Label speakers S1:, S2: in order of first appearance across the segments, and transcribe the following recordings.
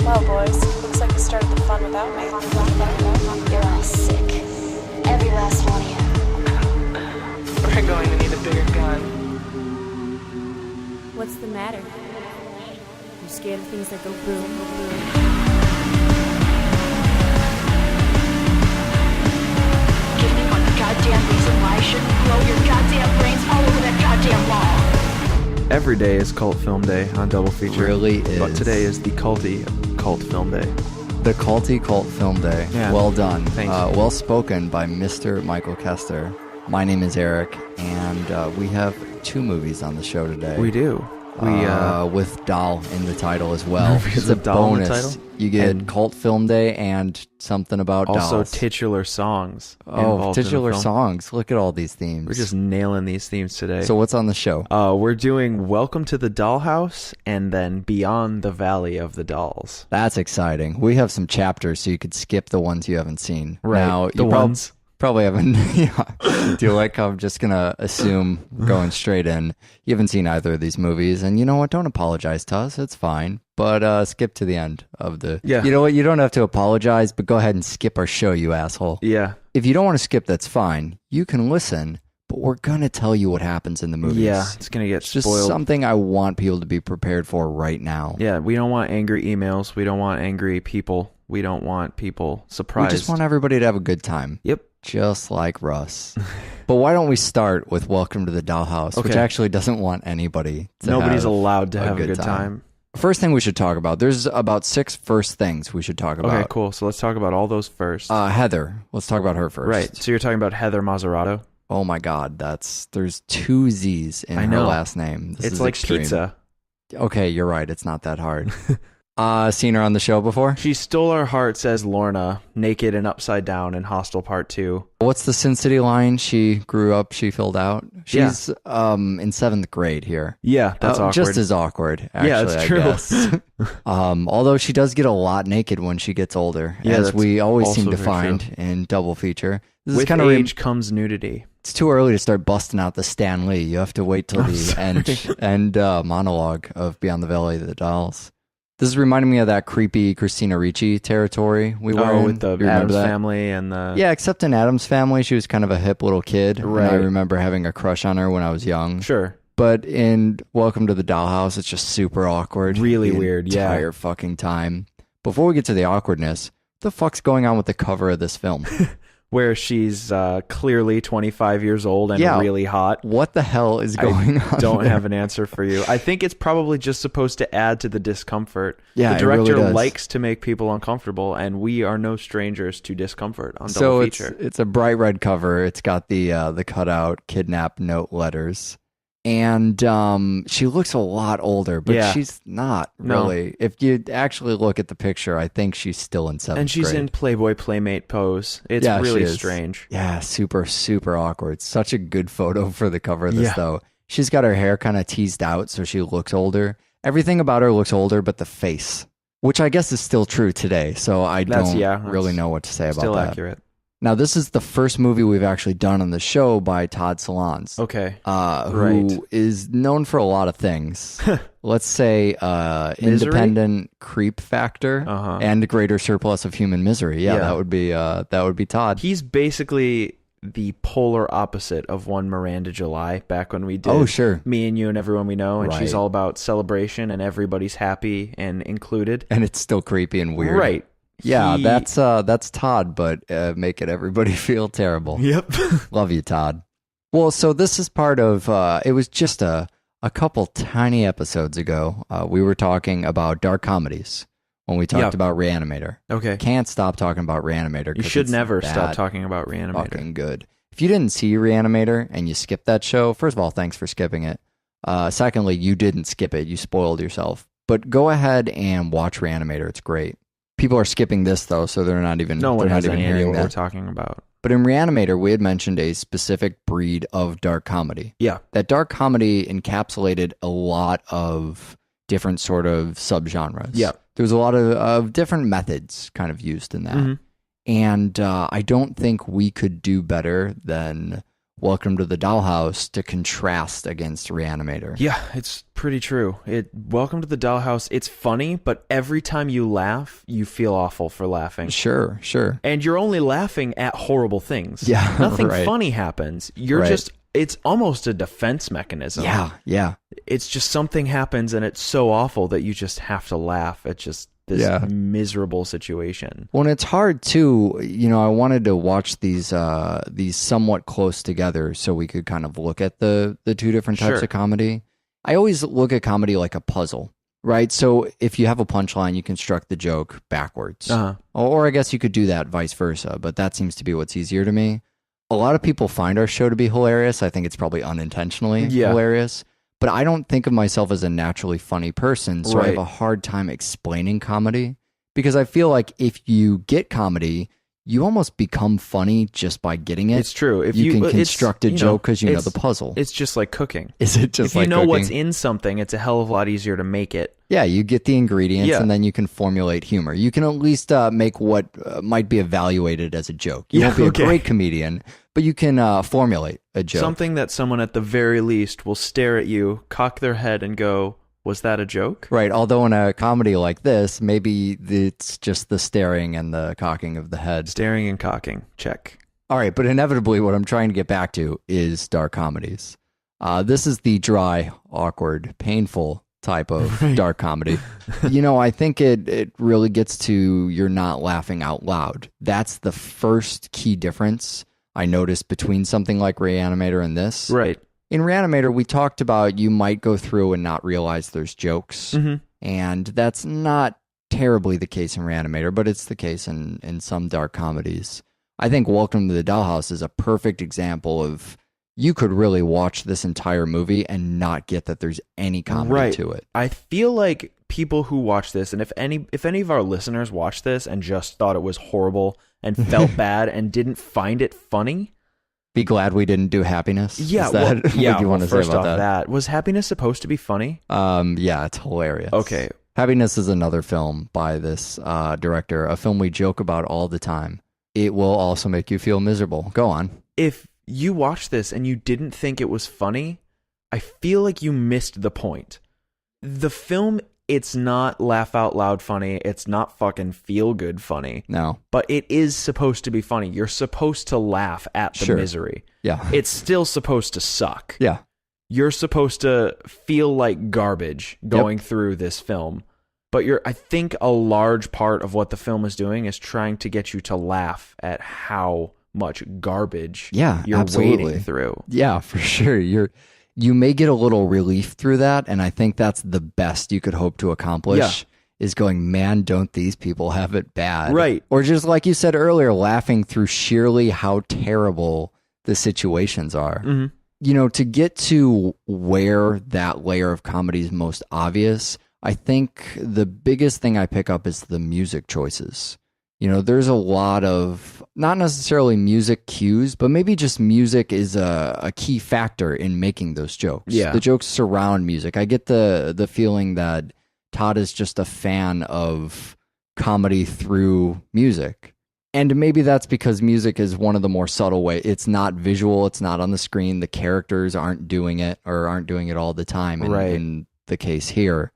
S1: Well, boys, looks like you started the fun without me.
S2: You're all sick. Every last one of you.
S3: We're going to need a bigger gun.
S4: What's the matter? You scared of things that go boom, boom?
S2: Give me one goddamn reason why I shouldn't blow your goddamn brains all over that goddamn wall.
S5: Every day is Cult Film Day on Double Feature.
S6: Really is.
S5: But today is the culty Cult Film Day.
S6: The culty Cult Film Day.
S5: Yeah.
S6: Well done.
S5: Thanks.
S6: Well spoken by Mr. Michael Kester. My name is Eric, and we have 2 movies on the show today.
S5: We do.
S6: With Doll in the title as well.
S5: Movies
S6: It's a
S5: with Doll in the
S6: bonus.
S5: title?
S6: You get
S5: And
S6: Cult Film Day and something about
S5: Also
S6: dolls.
S5: titular songs.
S6: Oh,
S5: involved in the
S6: titular
S5: film.
S6: songs. Look at all these themes.
S5: We're just nailing these themes today.
S6: So what's on the show?
S5: We're doing Welcome to the Dollhouse and then Beyond the Valley of the Dolls.
S6: That's exciting. We have some chapters, so you could skip the ones you haven't seen.
S5: Right.
S6: Now,
S5: The
S6: you
S5: ones.
S6: probably haven't. Yeah. Do you like how I'm just going to assume going straight in? You haven't seen either of these movies, and you know what? Don't apologize to us. It's fine. But skip to the end of the...
S5: Yeah.
S6: You know what? You don't have to apologize, but go ahead and skip our show, you asshole.
S5: Yeah.
S6: If you don't want to skip, that's fine. You can listen, but we're going to tell you what happens in the movies.
S5: Yeah, it's going to get
S6: It's just
S5: spoiled.
S6: something I want people to be prepared for right now.
S5: Yeah, we don't want angry emails. We don't want angry people. We don't want people surprised.
S6: We just want everybody to have a good time.
S5: Yep.
S6: Just like Russ. But why don't we start with Welcome to the Dollhouse, which
S5: Okay.
S6: actually doesn't want anybody to
S5: Nobody's
S6: have
S5: allowed to
S6: a
S5: have a
S6: good
S5: good time.
S6: First thing we should talk about, there's about 6 first things we should talk about.
S5: Okay, cool. So let's talk about all those first.
S6: Heather. Let's talk about her first.
S5: Right. So you're talking about Heather Mazzarato?
S6: Oh my God, there's 2 Z's in
S5: I
S6: her
S5: know.
S6: last name. This
S5: It's
S6: is
S5: like
S6: extreme.
S5: pizza.
S6: Okay, you're right. It's not that hard. Seen her on the show before?
S5: She stole our hearts as Lorna, naked and upside down in Hostel Part 2.
S6: What's the Sin City line? She grew up, she filled out.
S5: Yeah.
S6: She's in 7th grade here.
S5: Yeah, that's awkward.
S6: Just as awkward, actually,
S5: Yeah, it's true.
S6: I guess. Although she does get a lot naked when she gets older,
S5: Yeah,
S6: as
S5: that's
S6: we always seem
S5: also
S6: to
S5: very
S6: find in Double Feature. This is
S5: With
S6: kind of
S5: age comes nudity.
S6: it's too early to start busting out the Stan Lee. You have to wait till the end monologue of Beyond the Valley of the Dolls. This is reminding me of that creepy Christina Ricci territory we were in.
S5: With the
S6: You remember
S5: Addams
S6: that?
S5: Family and the...
S6: Yeah, except in Addams Family, she was kind of a hip little kid.
S5: Right.
S6: And I remember having a crush on her when I was young.
S5: Sure.
S6: But in Welcome to the Dollhouse, it's just super awkward.
S5: Really
S6: the
S5: weird, yeah.
S6: entire fucking time. Before we get to the awkwardness, what the fuck's going on with the cover of this film?
S5: Where she's clearly 25 years old and
S6: Yeah.
S5: really hot.
S6: What the hell is going on?
S5: Don't
S6: there?
S5: have an answer for you. I think it's probably just supposed to add to the discomfort.
S6: Yeah,
S5: the
S6: it really
S5: director
S6: does.
S5: likes to make people uncomfortable, and we are no strangers to discomfort on
S6: So
S5: Double
S6: it's
S5: Feature.
S6: it's a bright red cover. It's got the cutout kidnap note letters. And she looks a lot older, but
S5: Yeah.
S6: she's not
S5: No.
S6: really. If you actually look at the picture, I think she's still in 7th
S5: And she's
S6: grade.
S5: in Playboy Playmate pose. It's
S6: Yeah,
S5: really
S6: she is.
S5: strange.
S6: Yeah, super, super awkward. Such a good photo for the cover of this,
S5: Yeah.
S6: though. She's got her hair kind of teased out, so she looks older. Everything about her looks older, but the face, which I guess is still true today. So I
S5: That's
S6: don't really know what to say about
S5: Still
S6: that.
S5: accurate.
S6: Now, this is the first movie we've actually done on the show by Todd Solondz,
S5: Okay.
S6: who is known for a lot of things. Let's say independent creep factor
S5: Uh-huh.
S6: and greater surplus of human misery. Yeah,
S5: Yeah.
S6: that would be Todd.
S5: He's basically the polar opposite of one Miranda July back when we did
S6: Oh, sure.
S5: Me and You and Everyone We Know, and she's
S6: Right.
S5: all about celebration and everybody's happy and included.
S6: And it's still creepy and weird.
S5: Right.
S6: Yeah,
S5: He-
S6: that's Todd, but make it everybody feel terrible.
S5: Yep.
S6: Love you, Todd. Well, so this is part of, it was just a couple tiny episodes ago. We were talking about dark comedies when we talked
S5: Yep.
S6: about Reanimator.
S5: Okay.
S6: Can't stop talking about Reanimator.
S5: You
S6: 'cause
S5: should
S6: it's
S5: never stop
S6: that
S5: talking about Reanimator.
S6: fucking good. If you didn't see Reanimator and you skipped that show, first of all, thanks for skipping it. Secondly, you didn't skip it. You spoiled yourself. But go ahead and watch Reanimator. It's great. People are skipping this, though, so they're not even,
S5: No one
S6: they're not
S5: has
S6: even
S5: any idea
S6: hearing
S5: what we're
S6: that.
S5: talking about.
S6: But in Reanimator, we had mentioned a specific breed of dark comedy.
S5: Yeah.
S6: That dark comedy encapsulated a lot of different sort of subgenres.
S5: Yeah.
S6: There was a lot of different methods kind of used in that.
S5: Mhm.
S6: And I don't think we could do better than Welcome to the Dollhouse to contrast against Reanimator.
S5: Yeah, it's pretty true. Welcome to the Dollhouse. It's funny, but every time you laugh, you feel awful for laughing.
S6: Sure.
S5: And you're only laughing at horrible things.
S6: Yeah,
S5: Nothing
S6: right.
S5: funny happens. You're
S6: Right.
S5: just, it's almost a defense mechanism.
S6: Yeah.
S5: It's just something happens and it's so awful that you just have to laugh at just this miserable situation.
S6: Well, and it's hard too. I wanted to watch these somewhat close together so we could kind of look at the two different types
S5: Sure.
S6: of comedy. I always look at comedy like a puzzle, right? So if you have a punchline, you construct the joke backwards. Or I guess you could do that vice versa, but that seems to be what's easier to me. A lot of people find our show to be hilarious. I think it's probably unintentionally hilarious. But I don't think of myself as a naturally funny person, so I have a hard time explaining comedy. Because I feel like if you get comedy, you almost become funny just by getting it.
S5: It's true. If
S6: you can construct a joke because you know the puzzle.
S5: It's just like cooking.
S6: Is it just like
S5: if you know
S6: cooking?
S5: what's in something, it's a hell of a lot easier to make it.
S6: Yeah, you get the ingredients and then you can formulate humor. You can at least make what might be evaluated as a joke. You won't be a great comedian, but you can formulate a joke.
S5: Something that someone at the very least will stare at you, cock their head and go, was that a joke?
S6: Right, although in a comedy like this, maybe it's just the staring and the cocking of the head.
S5: Staring and cocking, check.
S6: All right, but inevitably what I'm trying to get back to is dark comedies. This is the dry, awkward, painful type of dark comedy. I think it really gets to you're not laughing out loud. That's the first key difference I noticed between something like Reanimator and this.
S5: Right.
S6: In Reanimator, we talked about you might go through and not realize there's jokes. And that's not terribly the case in Reanimator, but it's the case in some dark comedies. I think Welcome to the Dollhouse is a perfect example of you could really watch this entire movie and not get that there's any comedy to it.
S5: I feel like people who watch this, and if any of our listeners watched this and just thought it was horrible and felt bad and didn't find it funny,
S6: be glad we didn't do Happiness.
S5: Yeah,
S6: is that what you want to say
S5: first
S6: about
S5: off, that was Happiness supposed to be funny?
S6: Yeah, it's hilarious.
S5: Okay.
S6: Happiness is another film by this director, a film we joke about all the time. It will also make you feel miserable. Go on.
S5: If you watched this and you didn't think it was funny, I feel like you missed the point. The film, it's not laugh out loud funny. It's not fucking feel good funny.
S6: No.
S5: But it is supposed to be funny. You're supposed to laugh at the misery.
S6: Yeah.
S5: It's still supposed to suck.
S6: Yeah.
S5: You're supposed to feel like garbage going through this film. But I think a large part of what the film is doing is trying to get you to laugh at how much garbage you're wading through.
S6: Yeah, for sure. You may get a little relief through that, and I think that's the best you could hope to accomplish is going, man, don't these people have it bad.
S5: Right.
S6: Or just like you said earlier, laughing through sheerly how terrible the situations are. To get to where that layer of comedy is most obvious, I think the biggest thing I pick up is the music choices. There's a lot of, not necessarily music cues, but maybe just music is a key factor in making those jokes.
S5: Yeah.
S6: The jokes surround music. I get the feeling that Todd is just a fan of comedy through music. And maybe that's because music is one of the more subtle ways. It's not visual. It's not on the screen. The characters aren't doing it or aren't doing it all the time in the case here.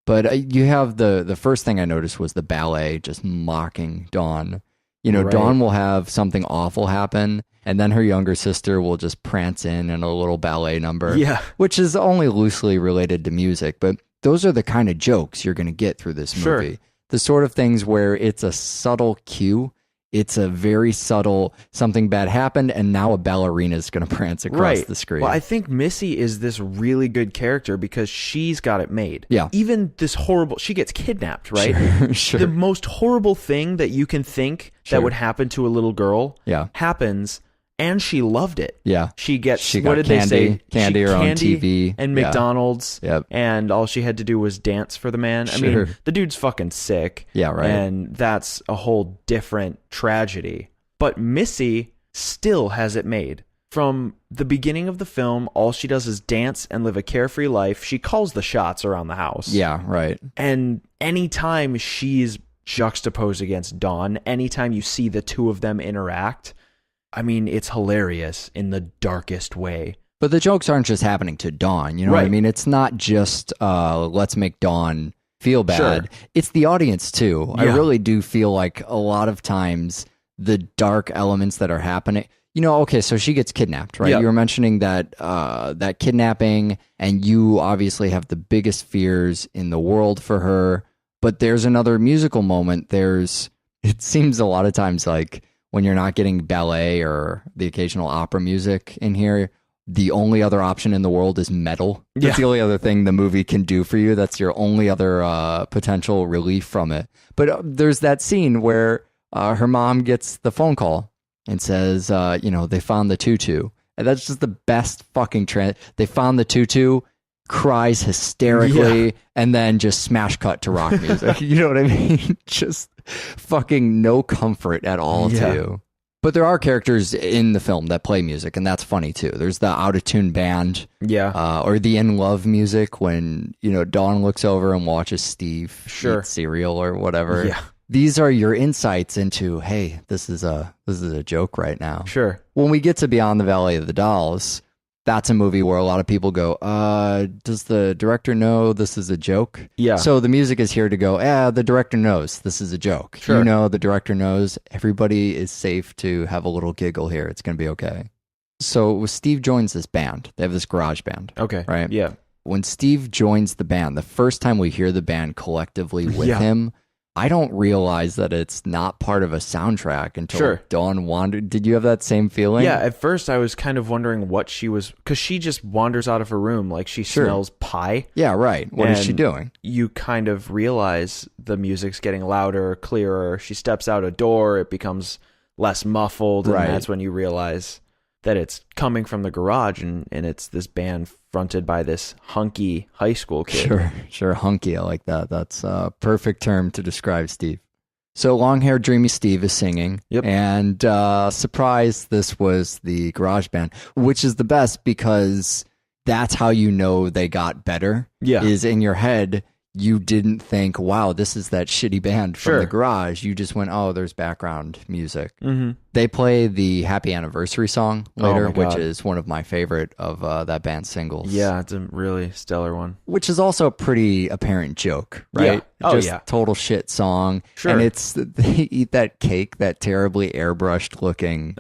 S6: But you have the first thing I noticed was the ballet just mocking Dawn. Dawn will have something awful happen, and then her younger sister will just prance in a little ballet number, which is only loosely related to music. But those are the kind of jokes you're going to get through this movie. The sort of things where it's a subtle cue. It's a very subtle, something bad happened, and now a ballerina is going to prance across the screen.
S5: Well, I think Missy is this really good character because she's got it made.
S6: Yeah.
S5: Even this horrible, she gets kidnapped, right?
S6: Sure.
S5: The most horrible thing that you can think that would happen to a little girl happens, and she loved it.
S6: Yeah.
S5: She gets,
S6: what
S5: what
S6: did
S5: they say?
S6: Candy her own TV.
S5: And McDonald's.
S6: Yep.
S5: And all she had to do was dance for the man. I mean, the dude's fucking sick.
S6: Yeah, right.
S5: And that's a whole different tragedy. But Missy still has it made. From the beginning of the film, all she does is dance and live a carefree life. She calls the shots around the house.
S6: Yeah, right.
S5: And anytime she's juxtaposed against Dawn, anytime you see the two of them interact, I mean, it's hilarious in the darkest way.
S6: But the jokes aren't just happening to Dawn. You know what I
S5: Right.
S6: mean? It's not just let's make Dawn feel bad.
S5: Sure.
S6: It's the audience too. I
S5: Yeah.
S6: really do feel like a lot of times the dark elements that are happening. You know, okay, so she gets kidnapped, right?
S5: Yeah.
S6: You were mentioning that that kidnapping, and you obviously have the biggest fears in the world for her. But there's another musical moment. It seems a lot of times like when you're not getting ballet or the occasional opera music in here, the only other option in the world is metal. That's the only other thing the movie can do for you. That's your only other potential relief from it. But there's that scene where her mom gets the phone call and says, they found the tutu. And that's just the best fucking they found the tutu, cries hysterically, and then just smash cut to rock music. You know what I mean? Just fucking no comfort at all to you. But there are characters in the film that play music, and that's funny too. There's the out-of-tune band, or the in love music when Dawn looks over and watches Steve eat cereal or whatever.
S5: Yeah.
S6: These are your insights into, hey, this is a joke right now.
S5: Sure.
S6: When we get to Beyond the Valley of the Dolls, that's a movie where a lot of people go, does the director know this is a joke?
S5: Yeah.
S6: So the music is here to go, the director knows this is a joke.
S5: Sure.
S6: The director knows everybody is safe to have a little giggle here. It's going to be okay. So Steve joins this band. They have this garage band.
S5: Okay.
S6: Right?
S5: Yeah.
S6: When Steve joins the band, the first time we hear the band collectively with him, I don't realize that it's not part of a soundtrack until Dawn wandered. Did you have that same feeling?
S5: Yeah, at first I was kind of wondering what she was, because she just wanders out of her room like she smells pie.
S6: Yeah, right. What is she doing?
S5: You kind of realize the music's getting louder, clearer. She steps out a door, it becomes less muffled, and that's when you realize that it's coming from the garage, and it's this band fronted by this hunky high school kid.
S6: Sure, hunky. I like that. That's a perfect term to describe Steve. So long-haired dreamy Steve is singing, and surprise, this was the garage band, which is the best because that's how you know they got better. Yeah. Is in your head, you didn't think, wow, this is that shitty band from the garage. You just went, oh, there's background music. Mm-hmm. They play the Happy Anniversary song later, which is one of my favorite of that band's singles.
S5: Yeah, it's a really stellar one.
S6: Which is also a pretty apparent joke, right?
S5: Yeah.
S6: Just total shit song.
S5: Sure.
S6: And they eat that cake, that terribly airbrushed looking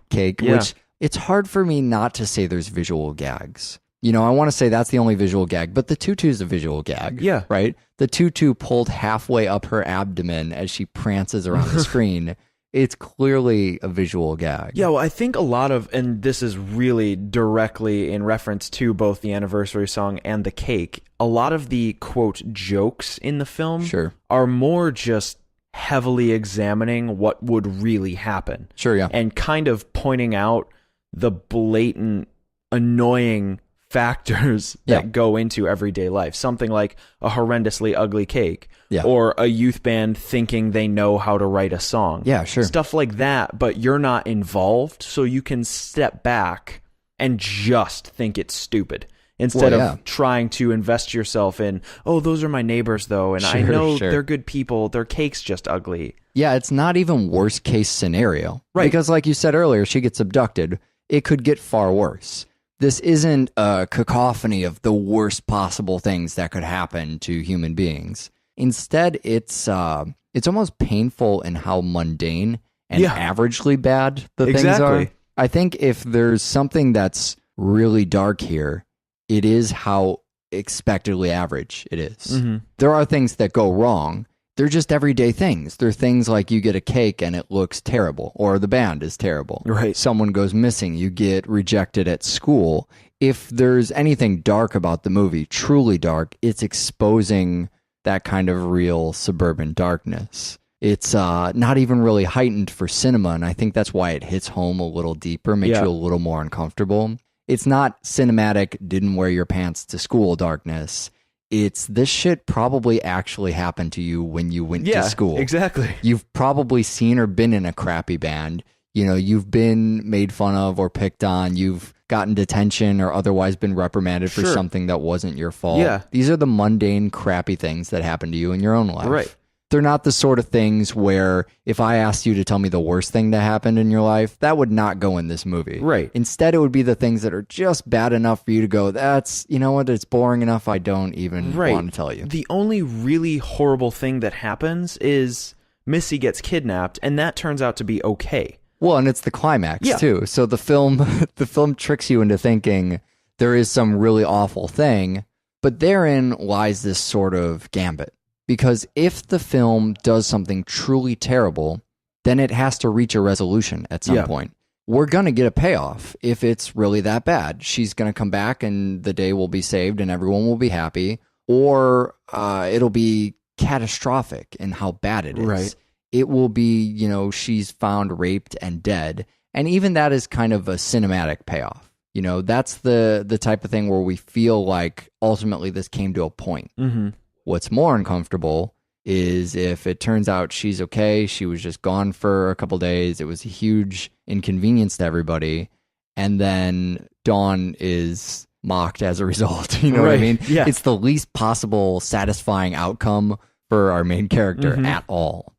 S6: cake, which it's hard for me not to say there's visual gags. I want to say that's the only visual gag, but the tutu's a visual gag. Yeah. Right? The tutu pulled halfway up her abdomen as she prances around the screen. It's clearly a visual gag.
S5: Yeah, well, I think a lot of, and this is really directly in reference to both the anniversary song and the cake, a lot of the, quote, jokes in the film are more just heavily examining what would really happen.
S6: Sure, yeah.
S5: And kind of pointing out the blatant, annoying factors that go into everyday life. Something like a horrendously ugly cake or a youth band thinking they know how to write a song.
S6: Yeah, sure.
S5: Stuff like that, but you're not involved, so you can step back and just think it's stupid instead of trying to invest yourself in, oh, those are my neighbors though, and I know they're good people, their cake's just ugly.
S6: Yeah, it's not even worst case scenario. Right. Because like you said earlier, she gets abducted. It could get far worse. This isn't a cacophony of the worst possible things that could happen to human beings. Instead, it's almost painful in how mundane and averagely bad the things are. I think if there's something that's really dark here, it is how expectedly average it is. Mm-hmm. There are things that go wrong. They're just everyday things. They're things like you get a cake and it looks terrible, or the band is terrible. Right. Someone goes missing. You get rejected at school. If there's anything dark about the movie, truly dark, it's exposing that kind of real suburban darkness. It's not even really heightened for cinema, and I think that's why it hits home a little deeper, makes you a little more uncomfortable. It's not cinematic, didn't wear your pants to school darkness. It's this shit probably actually happened to you when you went to school.
S5: Exactly.
S6: You've probably seen or been in a crappy band. You've been made fun of or picked on. You've gotten detention or otherwise been reprimanded for something that wasn't your fault. Yeah. These are the mundane, crappy things that happen to you in your own life.
S5: Right.
S6: They're not the sort of things where if I asked you to tell me the worst thing that happened in your life, that would not go in this movie.
S5: Right.
S6: Instead, it would be the things that are just bad enough for you to go, that's, you know what, it's boring enough, I don't even want to tell you.
S5: The only really horrible thing that happens is Missy gets kidnapped, and that turns out to be okay.
S6: Well, and it's the climax, too. So the film tricks you into thinking there is some really awful thing, but therein lies this sort of gambit. Because if the film does something truly terrible, then it has to reach a resolution at some point. We're going to get a payoff if it's really that bad. She's going to come back and the day will be saved and everyone will be happy. Or it'll be catastrophic in how bad it is.
S5: Right.
S6: It will be, she's found raped and dead. And even that is kind of a cinematic payoff. That's the type of thing where we feel like ultimately this came to a point.
S5: Mm-hmm.
S6: What's more uncomfortable is if it turns out she's okay, she was just gone for a couple days, it was a huge inconvenience to everybody, and then Dawn is mocked as a result. You know what I mean?
S5: Yeah.
S6: It's the least possible satisfying outcome for our main character at all.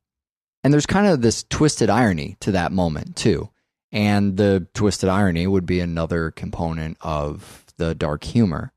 S6: And there's kind of this twisted irony to that moment, too. And the twisted irony would be another component of the dark humor.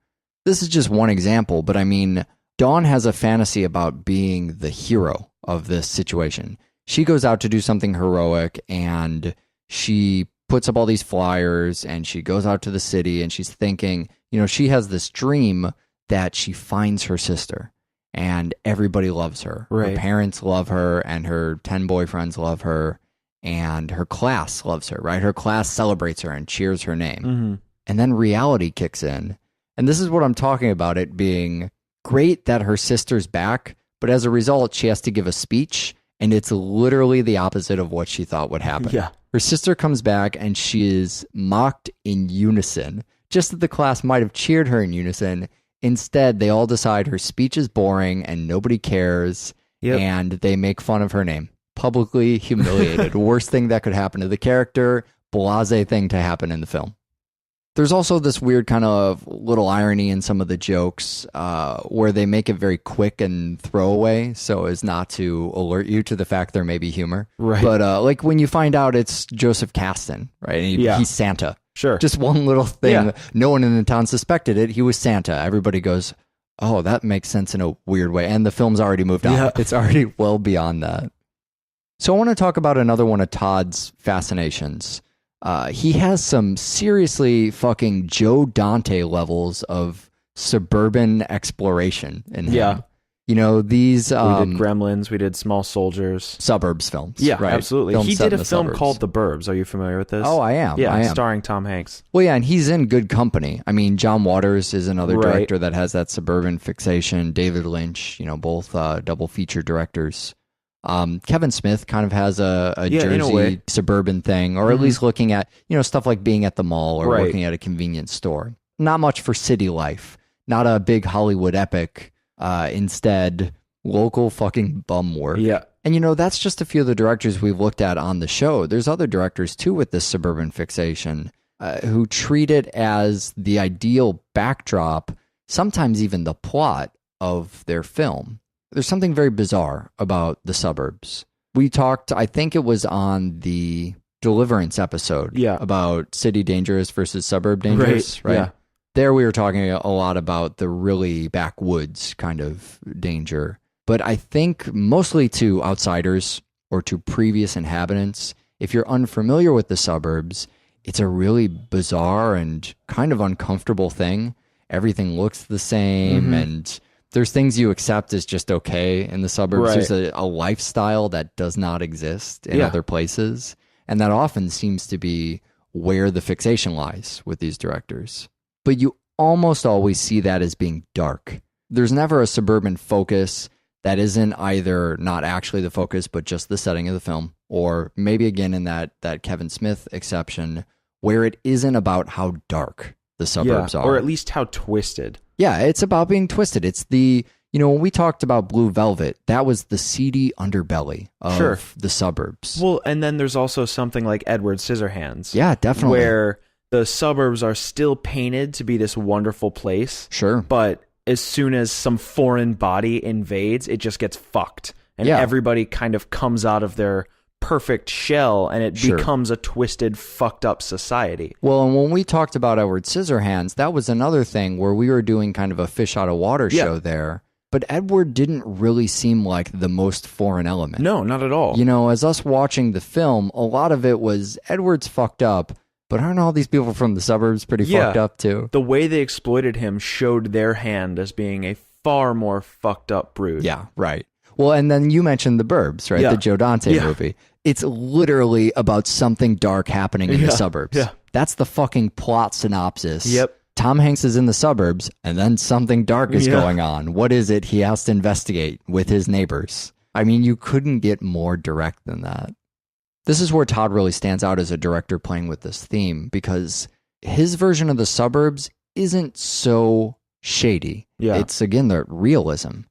S6: This is just one example, but I mean, Dawn has a fantasy about being the hero of this situation. She goes out to do something heroic and she puts up all these flyers and she goes out to the city and she's thinking, she has this dream that she finds her sister and everybody loves her.
S5: Right.
S6: Her parents love her and her 10 boyfriends love her and her class loves her, right? Her class celebrates her and cheers her name.
S5: Mm-hmm.
S6: And then reality kicks in. And this is what I'm talking about, it being great that her sister's back, but as a result, she has to give a speech, and it's literally the opposite of what she thought would happen.
S5: Yeah.
S6: Her sister comes back, and she is mocked in unison. Just that the class might have cheered her in unison. Instead, they all decide her speech is boring, and nobody cares, and they make fun of her name. Publicly humiliated. Worst thing that could happen to the character, blasé thing to happen in the film. There's also this weird kind of little irony in some of the jokes where they make it very quick and throwaway so as not to alert you to the fact there may be humor.
S5: Right.
S6: But like when you find out it's Joseph Caston, right? And he's Santa.
S5: Sure.
S6: Just one little thing. Yeah. No one in the town suspected it. He was Santa. Everybody goes, oh, that makes sense in a weird way. And the film's already moved on. Yeah. It's already well beyond that. So I want to talk about another one of Todd's fascinations. He has some seriously fucking Joe Dante levels of suburban exploration in him.
S5: Yeah.
S6: These...
S5: we did Gremlins, we did Small Soldiers.
S6: Suburbs films.
S5: Yeah,
S6: right?
S5: absolutely.
S6: Films
S5: he
S6: set
S5: did
S6: in
S5: a
S6: the
S5: film
S6: suburbs.
S5: called The Burbs. Are you familiar with this?
S6: Oh, I am.
S5: Yeah,
S6: I am.
S5: Starring Tom Hanks.
S6: Well, yeah, and he's in good company. I mean, John Waters is another
S5: Right.
S6: director that has that suburban fixation. David Lynch, both double feature directors. Kevin Smith kind of has a Jersey suburban thing, or at least looking at, stuff like being at the mall or
S5: Right.
S6: working at a convenience store. Not much for city life. Not a big Hollywood epic. Instead, local fucking bum work.
S5: Yeah.
S6: And that's just a few of the directors we've looked at on the show. There's other directors too with this suburban fixation who treat it as the ideal backdrop, sometimes even the plot of their film. There's something very bizarre about the suburbs. We talked, I think it was on the Deliverance episode, about city dangerous versus suburb dangerous, right?
S5: Yeah.
S6: There we were talking a lot about the really backwoods kind of danger. But I think mostly to outsiders or to previous inhabitants, if you're unfamiliar with the suburbs, it's a really bizarre and kind of uncomfortable thing. Everything looks the same and there's things you accept as just okay in the suburbs.
S5: Right.
S6: There's a lifestyle that does not exist in other places. And that often seems to be where the fixation lies with these directors. But you almost always see that as being dark. There's never a suburban focus that isn't either not actually the focus, but just the setting of the film. Or maybe again in that Kevin Smith exception, where it isn't about how dark the suburbs are.
S5: Or at least how twisted.
S6: Yeah, it's about being twisted. It's the, when we talked about Blue Velvet, that was the seedy underbelly of the suburbs.
S5: Well, and then there's also something like Edward Scissorhands.
S6: Yeah, definitely.
S5: Where the suburbs are still painted to be this wonderful place.
S6: Sure.
S5: But as soon as some foreign body invades, it just gets fucked. and
S6: Yeah.
S5: everybody kind of comes out of their perfect shell, and it
S6: Sure.
S5: becomes a twisted, fucked up society.
S6: Well, and when we talked about Edward Scissorhands, that was another thing where we were doing kind of a fish out of water
S5: Yeah.
S6: show there. But Edward didn't really seem like the most foreign element.
S5: No, not at all.
S6: You know, as us watching the film, a lot of it was Edward's fucked up, but aren't all these people from the suburbs pretty fucked up too?
S5: The way they exploited him showed their hand as being a far more fucked up brood.
S6: Yeah, right. Well, and then you mentioned The Burbs, right?
S5: Yeah.
S6: The Joe Dante
S5: Yeah.
S6: movie. It's literally about something dark happening in the suburbs.
S5: Yeah.
S6: That's the fucking plot synopsis.
S5: Yep.
S6: Tom Hanks is in the suburbs, and then something dark is
S5: Yeah.
S6: going on. What is it he has to investigate with his neighbors? I mean, you couldn't get more direct than that. This is where Todd really stands out as a director playing with this theme, because his version of the suburbs isn't so shady.
S5: Yeah.
S6: It's, again, the realism.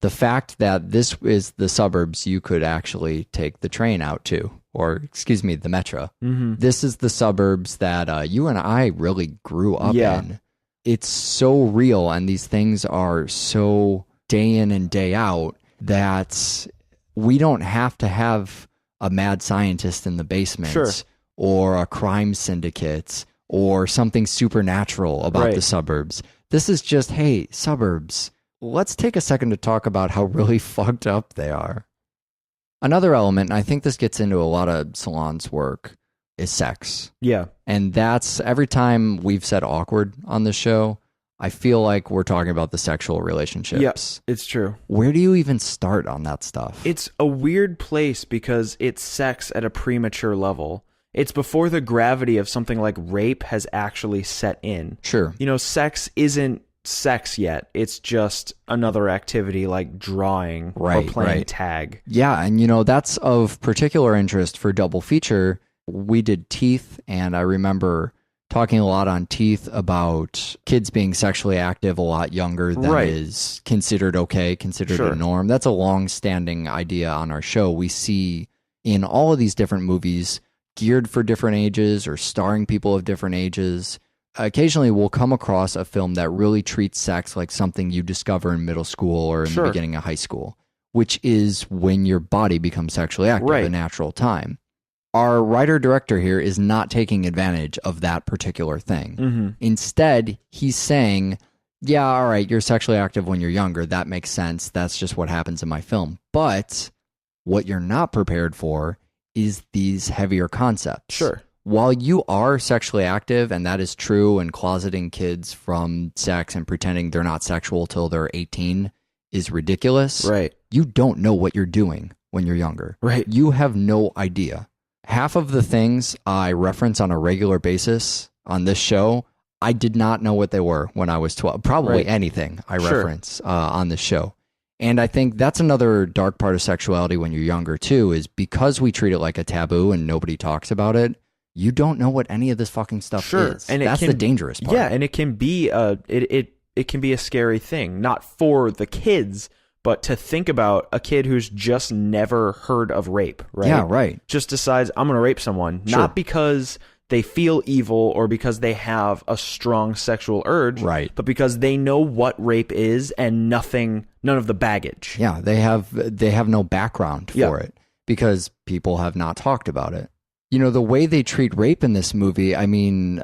S6: The fact that this is the suburbs you could actually take the train out to, or, excuse me, the metro.
S5: Mm-hmm.
S6: This is the suburbs that you and I really grew up
S5: Yeah.
S6: in. It's so real, and these things are so day in and day out that we don't have to have a mad scientist in the basement
S5: Sure.
S6: or a crime syndicate or something supernatural about
S5: Right.
S6: the suburbs. This is just, hey, suburbs. Let's take a second to talk about how really fucked up they are. Another element, and I think this gets into a lot of Salon's work, is sex.
S5: Yeah.
S6: And that's every time we've said awkward on the show, I feel like we're talking about the sexual relationships.
S5: Yes, it's true.
S6: Where do you even start on that stuff?
S5: It's a weird place because it's sex at a premature level. It's before the gravity of something like rape has actually set in.
S6: Sure.
S5: You know, sex isn't sex yet. It's just another activity like drawing or
S6: Right,
S5: playing
S6: right.
S5: tag.
S6: Yeah, and you know, that's of particular interest for Double Feature. We did Teeth, and I remember talking a lot on Teeth about kids being sexually active a lot younger than
S5: Right.
S6: is considered okay, considered
S5: Sure.
S6: a norm. That's a long-standing idea on our show. We see in all of these different movies geared for different ages or starring people of different ages. Occasionally we'll come across a film that really treats sex like something you discover in middle school or in
S5: Sure.
S6: the beginning of high school, which is when your body becomes sexually active,
S5: Right.
S6: a natural time. Our writer-director here is not taking advantage of that particular thing.
S5: Mm-hmm.
S6: Instead, he's saying, yeah, all right, you're sexually active when you're younger. That makes sense. That's just what happens in my film. But what you're not prepared for is these heavier concepts.
S5: Sure.
S6: While you are sexually active, and that is true, and closeting kids from sex and pretending they're not sexual till they're 18 is ridiculous.
S5: Right.
S6: You don't know what you're doing when you're younger.
S5: Right.
S6: You have no idea. Half of the things I reference on a regular basis on this show, I did not know what they were when I was 12. Probably
S5: Right.
S6: anything I
S5: Sure.
S6: reference on this show. And I think that's another dark part of sexuality when you're younger too, is because we treat it like a taboo and nobody talks about it, you don't know what any of this fucking stuff
S5: Sure.
S6: is.
S5: And
S6: that's the dangerous part.
S5: Yeah, and it can be it can be a scary thing, not for the kids, but to think about a kid who's just never heard of rape, right?
S6: Yeah, right.
S5: Just decides I'm going to rape someone,
S6: Sure.
S5: not because they feel evil or because they have a strong sexual urge,
S6: Right.
S5: but because they know what rape is and none of the baggage.
S6: Yeah, they have no background
S5: Yeah.
S6: for it because people have not talked about it. You know, the way they treat rape in this movie, I mean,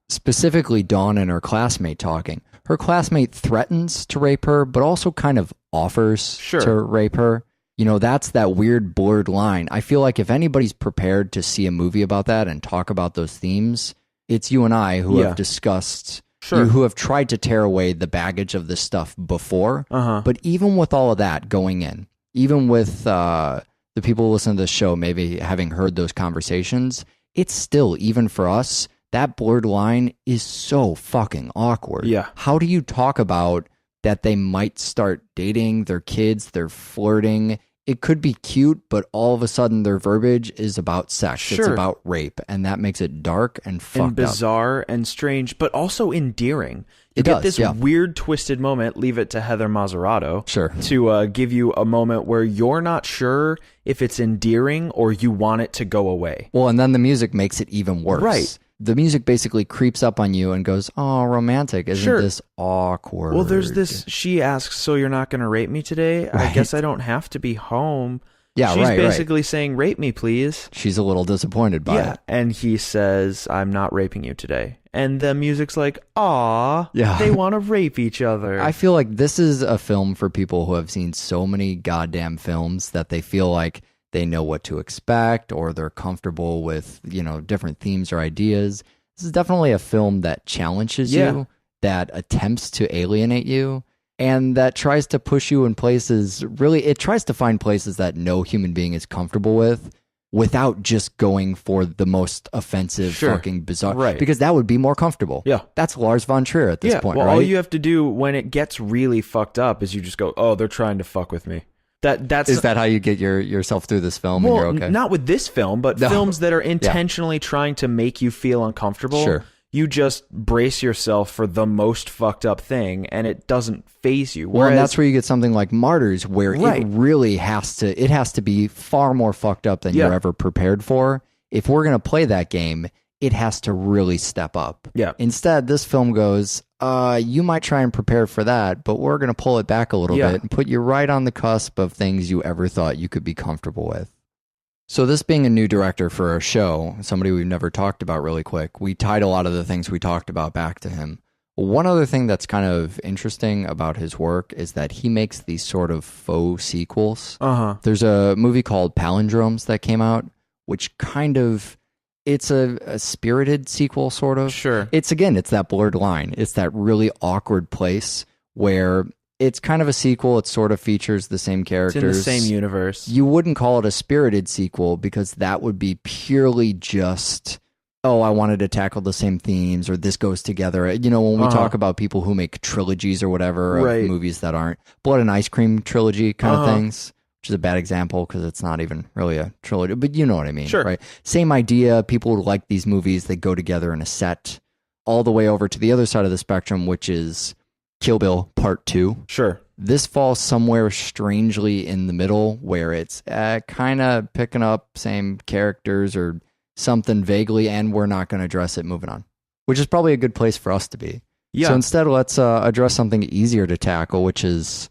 S6: specifically Dawn and her classmate talking. Her classmate threatens to rape her, but also kind of offers
S5: Sure.
S6: to rape her. You know, that's that weird blurred line. I feel like if anybody's prepared to see a movie about that and talk about those themes, it's you and I who
S5: Yeah.
S6: have discussed,
S5: Sure.
S6: who have tried to tear away the baggage of this stuff before.
S5: Uh-huh.
S6: But even with all of that going in, even with the people who listen to this show maybe having heard those conversations, it's still, even for us, that blurred line is so fucking awkward.
S5: Yeah.
S6: How do you talk about that they might start dating their kids, they're flirting? It could be cute, but all of a sudden their verbiage is about sex. It's
S5: Sure.
S6: about rape, and that makes it dark and fucked
S5: and
S6: up.
S5: bizarre and strange, but also endearing. You
S6: It
S5: get
S6: does,
S5: this
S6: yeah.
S5: weird, twisted moment. Leave it to Heather Mazzarato
S6: Sure.
S5: to give you a moment where you're not sure if it's endearing or you want it to go away.
S6: Well, and then the music makes it even worse.
S5: Right.
S6: the music basically creeps up on you and goes, oh, romantic. Isn't this awkward?
S5: Well, there's this, she asks, so you're not going to rape me today? I guess I don't have to be home.
S6: Yeah,
S5: She's
S6: right,
S5: basically saying, rape me, please.
S6: She's a little disappointed by it.
S5: And he says, I'm not raping you today. And the music's like, aw,
S6: Yeah.
S5: they want to rape each other.
S6: I feel like this is a film for people who have seen so many goddamn films that they feel like they know what to expect or they're comfortable with, different themes or ideas. This is definitely a film that challenges you, that attempts to alienate you, and that tries to push you in places, really, it tries to find places that no human being is comfortable with without just going for the most offensive, fucking bizarre.
S5: Right.
S6: Because that would be more comfortable.
S5: Yeah.
S6: That's Lars von Trier at this point,
S5: well,
S6: right?
S5: all you have to do when it gets really fucked up is you just go, oh, they're trying to fuck with me. Is
S6: that how you get yourself through this film and you're okay?
S5: Not with this film, but films that are intentionally trying to make you feel uncomfortable.
S6: Sure.
S5: You just brace yourself for the most fucked up thing, and it doesn't faze you.
S6: Well, and that's where you get something like Martyrs, where it really has to be far more fucked up than you're ever prepared for. If we're going to play that game, it has to really step up.
S5: Yeah.
S6: Instead, this film goes, you might try and prepare for that, but we're going to pull it back a little bit and put you right on the cusp of things you ever thought you could be comfortable with. So this being a new director for our show, somebody we've never talked about really quick, we tied a lot of the things we talked about back to him. One other thing that's kind of interesting about his work is that he makes these sort of faux sequels. There's a movie called Palindromes that came out, which it's a spirited sequel, sort of.
S5: Sure.
S6: It's that blurred line. It's that really awkward place where it's kind of a sequel. It sort of features the same characters.
S5: It's in the same universe.
S6: You wouldn't call it a spirited sequel because that would be purely just, oh, I wanted to tackle the same themes or this goes together. When we talk about people who make trilogies or whatever of movies that aren't Blood and Ice Cream trilogy kind of things, which is a bad example because it's not even really a trilogy, but you know what I mean, right? Same idea. People who like these movies, they go together in a set, all the way over to the other side of the spectrum, which is Kill Bill Part 2.
S5: Sure.
S6: This falls somewhere strangely in the middle where it's kind of picking up same characters or something vaguely, and we're not going to address it moving on, which is probably a good place for us to be. Yeah. So instead, let's address something easier to tackle, which is,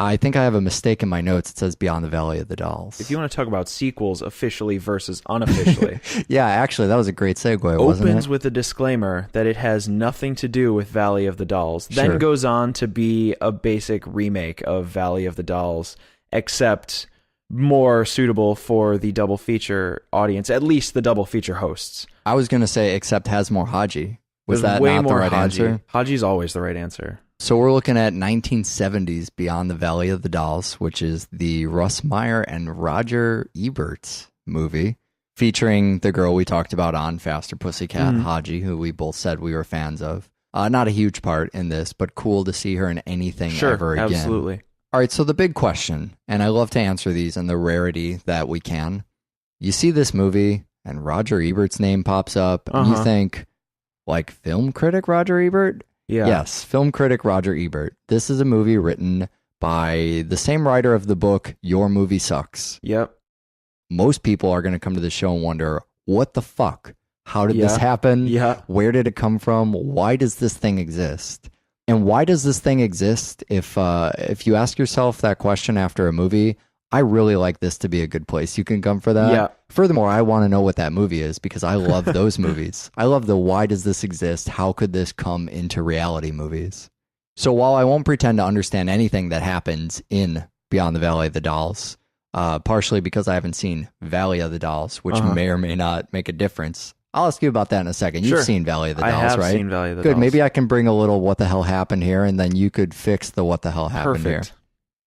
S6: I think I have a mistake in my notes. It says Beyond the Valley of the Dolls.
S5: If you want to talk about sequels officially versus unofficially.
S6: Yeah, actually, that was a great segue, wasn't it?
S5: Opens with a disclaimer that it has nothing to do with Valley of the Dolls. Then goes on to be a basic remake of Valley of the Dolls, except more suitable for the double feature audience, at least the double feature hosts.
S6: I was going to say, except has more Haji. Was that
S5: way
S6: not
S5: more
S6: the right
S5: Haji.
S6: answer?
S5: Haji's always the right answer.
S6: So we're looking at 1970s Beyond the Valley of the Dolls, which is the Russ Meyer and Roger Ebert movie, featuring the girl we talked about on Faster Pussycat, Haji, who we both said we were fans of. Not a huge part in this, but cool to see her in anything ever again.
S5: Absolutely.
S6: All right, so the big question, and I love to answer these in the rarity that we can. You see this movie, and Roger Ebert's name pops up, and you think, like, film critic Roger Ebert?
S5: Yeah.
S6: Yes, film critic Roger Ebert. This is a movie written by the same writer of the book, Your Movie Sucks.
S5: Yep.
S6: Most people are going to come to the show and wonder, what the fuck? How did this happen?
S5: Yeah.
S6: Where did it come from? Why does this thing exist? And why does this thing exist? If you ask yourself that question after a movie, I really like this to be a good place. You can come for that.
S5: Yeah.
S6: Furthermore, I want to know what that movie is because I love those movies. I love the why does this exist? How could this come into reality movies? So while I won't pretend to understand anything that happens in Beyond the Valley of the Dolls, partially because I haven't seen Valley of the Dolls, which may or may not make a difference. I'll ask you about that in a second. You've seen Valley of the Dolls, right?
S5: I have seen Valley of the
S6: Good.
S5: Dolls.
S6: Maybe I can bring a little what the hell happened here, and then you could fix the what the hell happened here.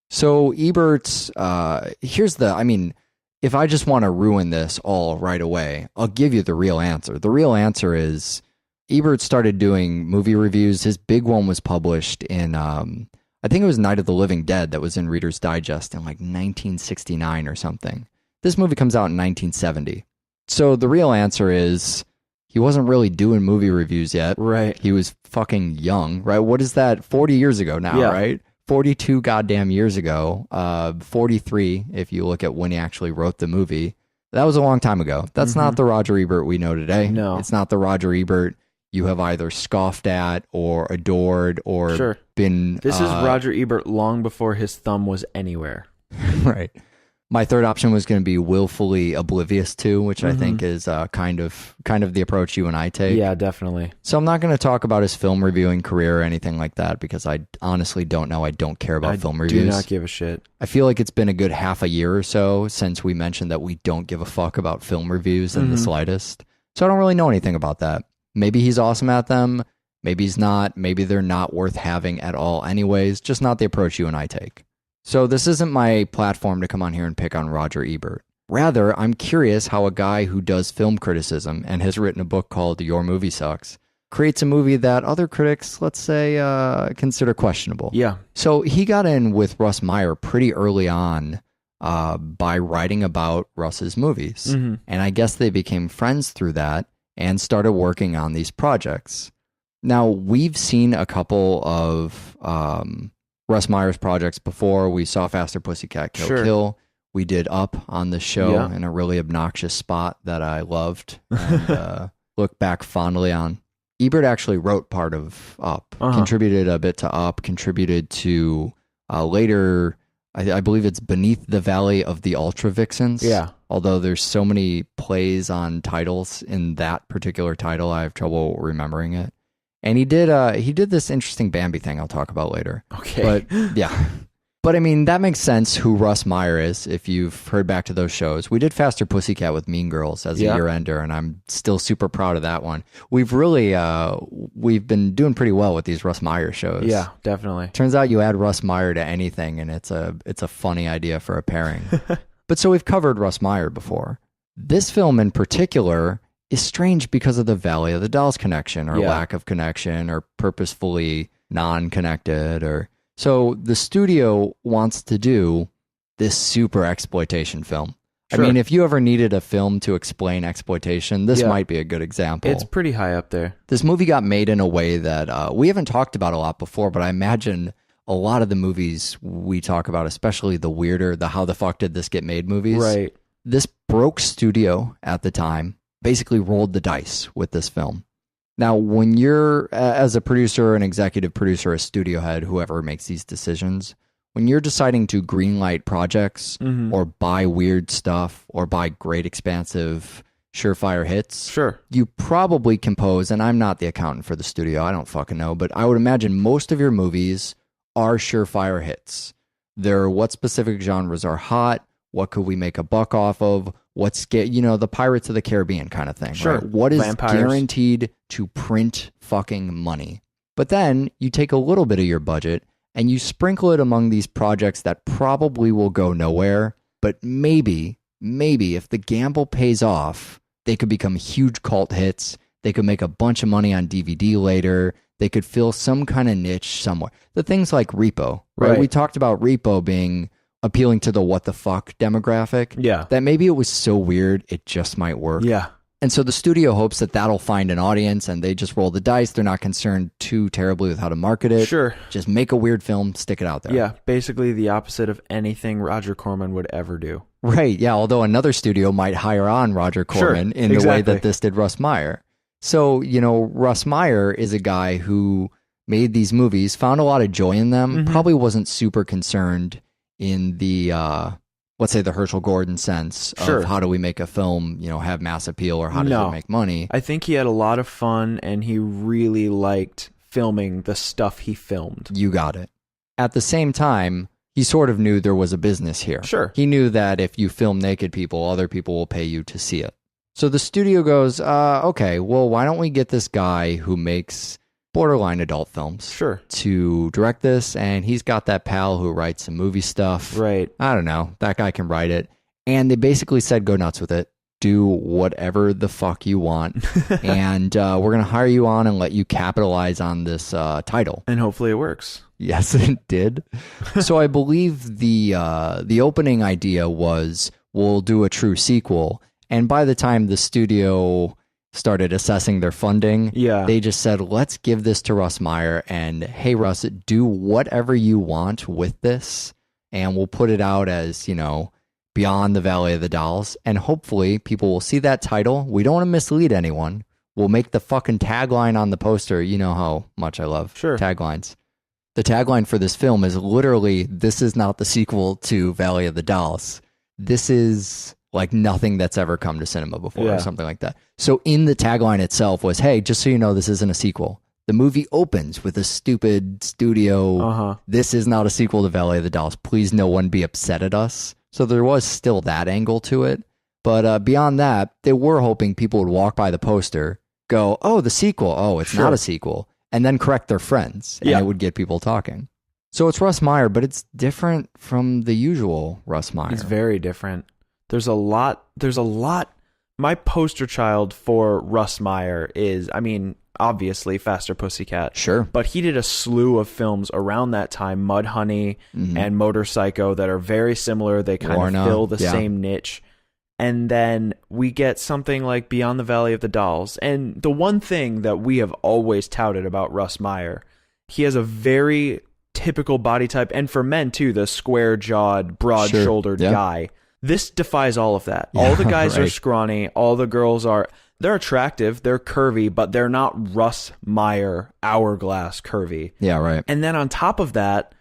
S6: So Ebert's, if I just want to ruin this all right away, I'll give you the real answer. The real answer is Ebert started doing movie reviews. His big one was published in, I think it was Night of the Living Dead that was in Reader's Digest in like 1969 or something. This movie comes out in 1970. So the real answer is he wasn't really doing movie reviews yet.
S5: Right.
S6: He was fucking young, right? What is that? 40 years ago now, right? 42 goddamn years ago. 43 if you look at when he actually wrote the movie. That was a long time ago. That's not the Roger Ebert we know today.
S5: No.
S6: It's not the Roger Ebert you have either scoffed at or adored or been...
S5: This is Roger Ebert long before his thumb was anywhere.
S6: Right. My third option was going to be willfully oblivious to, which I think is kind of the approach you and I take.
S5: Yeah, definitely.
S6: So I'm not going to talk about his film reviewing career or anything like that because I honestly don't know. I don't care about film reviews.
S5: I do not give a shit.
S6: I feel like it's been a good half a year or so since we mentioned that we don't give a fuck about film reviews in the slightest. So I don't really know anything about that. Maybe he's awesome at them. Maybe he's not. Maybe they're not worth having at all anyways. Just not the approach you and I take. So this isn't my platform to come on here and pick on Roger Ebert. Rather, I'm curious how a guy who does film criticism and has written a book called Your Movie Sucks creates a movie that other critics, let's say, consider questionable.
S5: Yeah.
S6: So he got in with Russ Meyer pretty early on by writing about Russ's movies. And I guess they became friends through that and started working on these projects. Now, we've seen a couple of... Russ Meyer's projects before. We saw Faster Pussycat Kill. We did Up on the show in a really obnoxious spot that I loved and look back fondly on. Ebert actually wrote part of Up, contributed a bit to Up, contributed to later, I believe it's Beneath the Valley of the Ultra Vixens. Yeah. Although there's so many plays on titles in that particular title, I have trouble remembering it. And he did this interesting Bambi thing I'll talk about later. Okay. But yeah. But I mean, that makes sense who Russ Meyer is if you've heard back to those shows. We did Faster Pussycat with Mean Girls as a year-ender, and I'm still super proud of that one. We've really, we've been doing pretty well with these Russ Meyer shows.
S5: Yeah, definitely.
S6: Turns out you add Russ Meyer to anything, and it's a funny idea for a pairing. But so we've covered Russ Meyer before. This film in particular is strange because of the Valley of the Dolls connection or lack of connection or purposefully non-connected. Or so the studio wants to do this super exploitation film. Sure. I mean, if you ever needed a film to explain exploitation, this might be a good example.
S5: It's pretty high up there.
S6: This movie got made in a way that we haven't talked about a lot before, but I imagine a lot of the movies we talk about, especially the weirder, the how the fuck did this get made movies.
S5: Right.
S6: This broke studio at the time basically rolled the dice with this film. Now, when you're, as a producer, an executive producer, a studio head, whoever makes these decisions, when you're deciding to greenlight projects or buy weird stuff or buy great, expansive, surefire hits, you probably compose, and I'm not the accountant for the studio, I don't fucking know, but I would imagine most of your movies are surefire hits. They're what specific genres are hot, what could we make a buck off of, what's the Pirates of the Caribbean kind of thing. Right? What is guaranteed to print fucking money? But then you take a little bit of your budget and you sprinkle it among these projects that probably will go nowhere, but maybe if the gamble pays off, they could become huge cult hits. They could make a bunch of money on DVD later. They could fill some kind of niche somewhere. The things like Repo, right? We talked about Repo being appealing to the what the fuck demographic. Yeah. That maybe it was so weird, it just might work. Yeah. And so the studio hopes that that'll find an audience and they just roll the dice. They're not concerned too terribly with how to market it. Sure. Just make a weird film, stick it out there.
S5: Yeah. Basically the opposite of anything Roger Corman would ever do.
S6: Right. Yeah. Although another studio might hire on Roger Corman in the way that this did Russ Meyer. So, Russ Meyer is a guy who made these movies, found a lot of joy in them, probably wasn't super concerned in the, let's say the Herschel Gordon sense of how do we make a film, have mass appeal or how does it make money?
S5: I think he had a lot of fun and he really liked filming the stuff he filmed.
S6: You got it. At the same time, he sort of knew there was a business here. Sure. He knew that if you film naked people, other people will pay you to see it. So the studio goes, okay, well, why don't we get this guy who makes borderline adult films to direct this, and he's got that pal who writes some movie stuff. Right. I don't know. That guy can write it. And they basically said, go nuts with it. Do whatever the fuck you want. And we're going to hire you on and let you capitalize on this title.
S5: And hopefully it works.
S6: Yes, it did. So I believe the opening idea was we'll do a true sequel. And by the time the studio started assessing their funding, they just said, let's give this to Russ Meyer and, hey, Russ, do whatever you want with this and we'll put it out as, Beyond the Valley of the Dolls. And hopefully people will see that title. We don't want to mislead anyone. We'll make the fucking tagline on the poster. You know how much I love taglines. The tagline for this film is literally, this is not the sequel to Valley of the Dolls. This is like nothing that's ever come to cinema before or something like that. So in the tagline itself was, hey, just so you know, this isn't a sequel. The movie opens with a stupid studio. This is not a sequel to Valley of the Dolls. Please no one be upset at us. So there was still that angle to it. But beyond that, they were hoping people would walk by the poster, go, oh, the sequel. Oh, it's not a sequel. And then correct their friends. And it would get people talking. So it's Russ Meyer, but it's different from the usual Russ Meyer.
S5: It's very different. There's a lot. My poster child for Russ Meyer is, I mean, obviously Faster Pussycat.
S6: Sure.
S5: But he did a slew of films around that time, Mudhoney and Motorpsycho, that are very similar. They kind of fill the same niche. And then we get something like Beyond the Valley of the Dolls. And the one thing that we have always touted about Russ Meyer, he has a very typical body type. And for men, too, the square-jawed, broad-shouldered guy. This defies all of that. All the guys are scrawny. All the girls are... They're attractive. They're curvy, but they're not Russ Meyer hourglass curvy.
S6: Yeah, right.
S5: And then on top of that,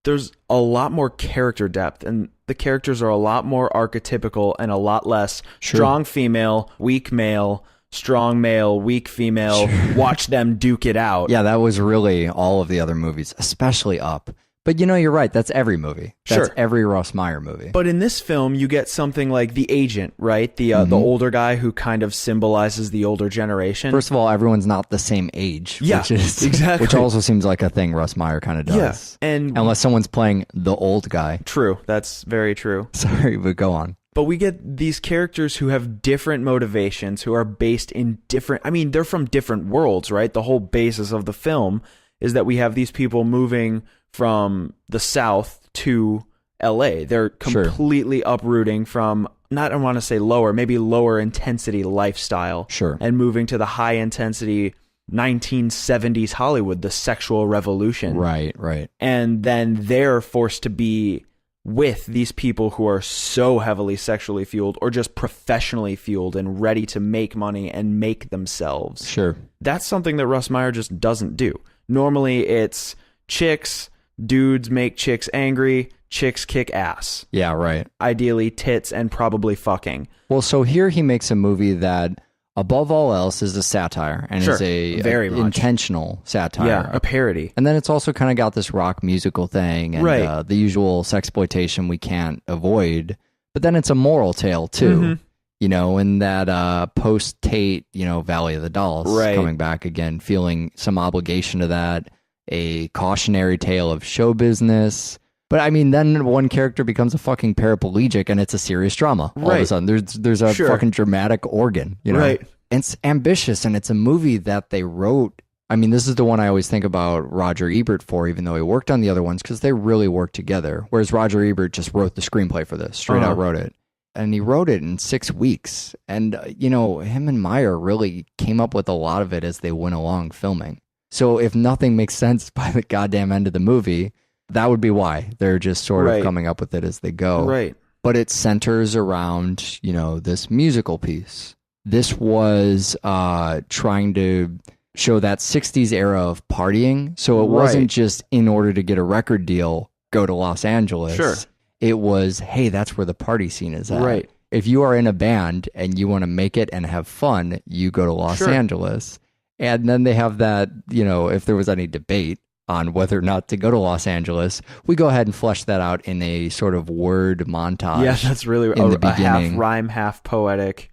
S5: there's a lot more character depth, and the characters are a lot more archetypical and a lot less strong female, weak male, strong male, weak female. Watch them duke it out.
S6: Yeah, that was really all of the other movies, especially Up. But you know, you're right. That's every movie. That's every Russ Meyer movie.
S5: But in this film, you get something like the agent, right? The older guy who kind of symbolizes the older generation.
S6: First of all, everyone's not the same age.
S5: Yeah, exactly.
S6: Which also seems like a thing Russ Meyer kind of does.
S5: Yeah, and
S6: unless someone's playing the old guy.
S5: True. That's very true.
S6: Sorry, but go on.
S5: But we get these characters who have different motivations, who are based in different... I mean, they're from different worlds, right? The whole basis of the film is that we have these people moving from the South to LA. They're completely uprooting from, not I want to say lower, maybe lower intensity lifestyle. And moving to the high intensity 1970s Hollywood, the sexual revolution.
S6: Right.
S5: And then they're forced to be with these people who are so heavily sexually fueled or just professionally fueled and ready to make money and make themselves. That's something that Russ Meyer just doesn't do. Normally it's chicks, dudes make chicks angry, chicks kick ass.
S6: Yeah, right.
S5: Ideally tits and probably fucking.
S6: Well, so here he makes a movie that above all else is a satire and is a very intentional satire.
S5: Yeah, a parody.
S6: And then it's also kind of got this rock musical thing and the usual sexploitation we can't avoid. But then it's a moral tale too. You know, in that post-Tate, you know, Valley of the Dolls coming back again, feeling some obligation to that, a cautionary tale of show business. But I mean, then one character becomes a fucking paraplegic and it's a serious drama. All of a sudden, there's a fucking dramatic organ, you know? And it's ambitious and it's a movie that they wrote. I mean, this is the one I always think about Roger Ebert for, even though he worked on the other ones, because they really worked together. Whereas Roger Ebert just wrote the screenplay for this, straight out wrote it. And he wrote it in 6 weeks. And, you know, him and Meyer really came up with a lot of it as they went along filming. So if nothing makes sense by the goddamn end of the movie, that would be why. They're just sort of coming up with it as they go. But it centers around, you know, this musical piece. This was trying to show that 60s era of partying. So it wasn't just in order to get a record deal, go to Los Angeles. It was, hey, that's where the party scene is at. If you are in a band and you want to make it and have fun, you go to Los Angeles. And then they have that, you know, if there was any debate on whether or not to go to Los Angeles, we go ahead and flesh that out in a sort of word montage.
S5: Yeah, that's really a half rhyme, half poetic.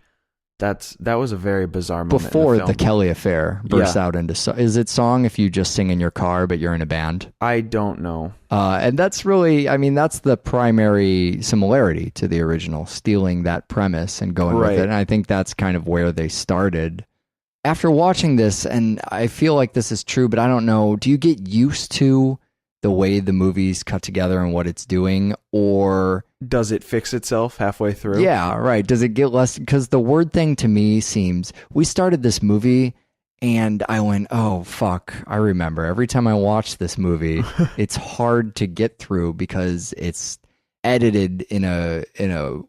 S5: That was a very bizarre moment
S6: before
S5: in the film.
S6: The Kelly affair bursts out into is it song if you just sing in your car but you're in a band?
S5: I don't know.
S6: And that's really, I mean, that's the primary similarity to the original, stealing that premise and going with it. And I think that's kind of where they started. After watching this, and I feel like this is true, but I don't know, do you get used to the way the movie's cut together and what it's doing, or
S5: does it fix itself halfway through?
S6: Yeah, right. Does it get less? Because the word thing to me seems, we started this movie and I went, oh, fuck. I remember every time I watch this movie, it's hard to get through because it's edited in a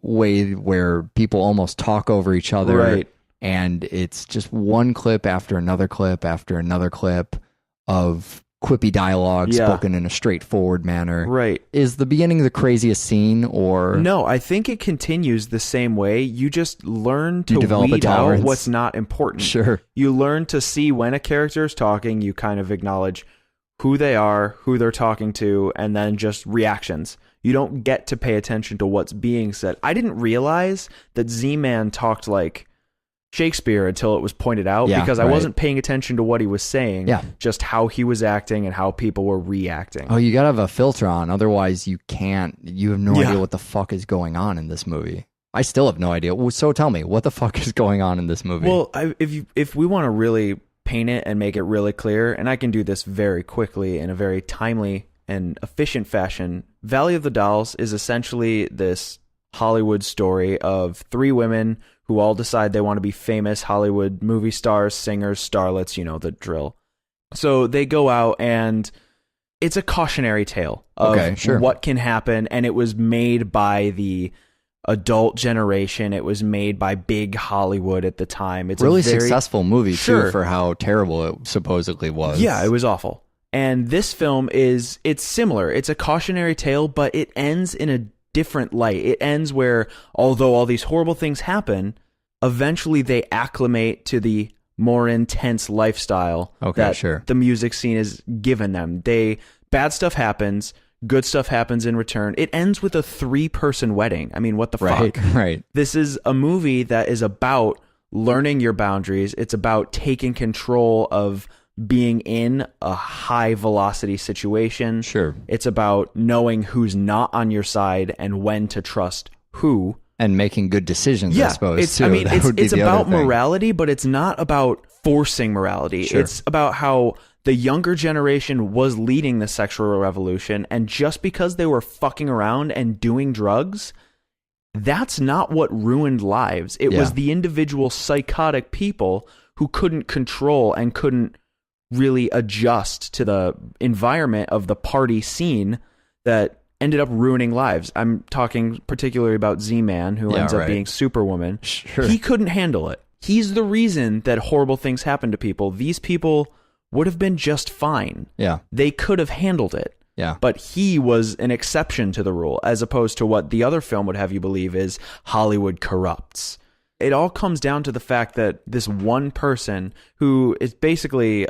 S6: way where people almost talk over each other.
S5: Right.
S6: And it's just one clip after another clip after another clip of quippy dialogue spoken in a straightforward manner.
S5: Right.
S6: Is the beginning the craziest scene, or
S5: No, I think it continues the same way. You just learn to
S6: develop a
S5: weed out
S6: tolerance.
S5: what's not important.
S6: Sure.
S5: You learn to see when a character is talking, you kind of acknowledge who they are, who they're talking to, and then just reactions. You don't get to pay attention to what's being said. I didn't realize that Z-Man talked like Shakespeare until it was pointed out, because I wasn't paying attention to what he was saying, just how he was acting and how people were reacting.
S6: Oh, you gotta have a filter on, otherwise you have no idea what the fuck is going on in this movie. I still have no idea. So tell me, what the fuck is going on in this movie?
S5: Well, if we want to really paint it and make it really clear, and I can do this very quickly in a very timely and efficient fashion, Valley of the Dolls is essentially this Hollywood story of three women who all decide they want to be famous Hollywood movie stars, singers, starlets, you know, the drill. So they go out, and it's a cautionary tale of what can happen, and it was made by the adult generation. It was made by big Hollywood at the time. It's
S6: really
S5: a very
S6: successful movie, too, for how terrible it supposedly was.
S5: Yeah, it was awful. And this film it's similar. It's a cautionary tale, but it ends in a different light. It ends where, although all these horrible things happen, eventually they acclimate to the more intense lifestyle that the music scene has given them. Bad stuff happens, good stuff happens in return. It ends with a 3-person wedding. I mean, what the fuck?
S6: Right.
S5: This is a movie that is about learning your boundaries. It's about taking control of being in a high velocity situation.
S6: Sure.
S5: It's about knowing who's not on your side and when to trust who.
S6: And making good decisions, I suppose.
S5: It's about morality, but it's not about forcing morality.
S6: Sure.
S5: It's about how the younger generation was leading the sexual revolution, and just because they were fucking around and doing drugs, that's not what ruined lives. It was the individual psychotic people who couldn't control and couldn't really adjust to the environment of the party scene that ended up ruining lives. I'm talking particularly about Z-Man, who ends up being Superwoman.
S6: Sure.
S5: He couldn't handle it. He's the reason that horrible things happen to people. These people would have been just fine.
S6: Yeah.
S5: They could have handled it.
S6: Yeah.
S5: But he was an exception to the rule, as opposed to what the other film would have you believe is Hollywood corrupts. It all comes down to the fact that this one person, who is basically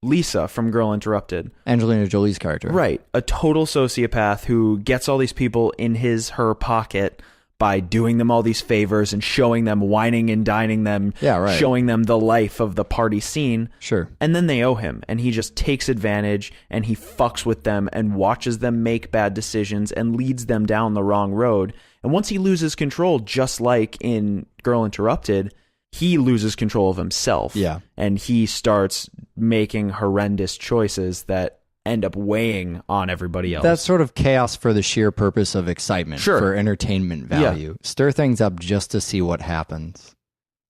S5: Lisa from Girl Interrupted.
S6: Angelina Jolie's character.
S5: Right. A total sociopath who gets all these people in her pocket by doing them all these favors and showing them, whining and dining them, showing them the life of the party scene.
S6: Sure.
S5: And then they owe him, and he just takes advantage, and he fucks with them and watches them make bad decisions and leads them down the wrong road. And once he loses control, just like in Girl Interrupted, he loses control of himself.
S6: Yeah.
S5: And he starts making horrendous choices that end up weighing on everybody else.
S6: That's sort of chaos for the sheer purpose of excitement, for entertainment value. Yeah. Stir things up just to see what happens.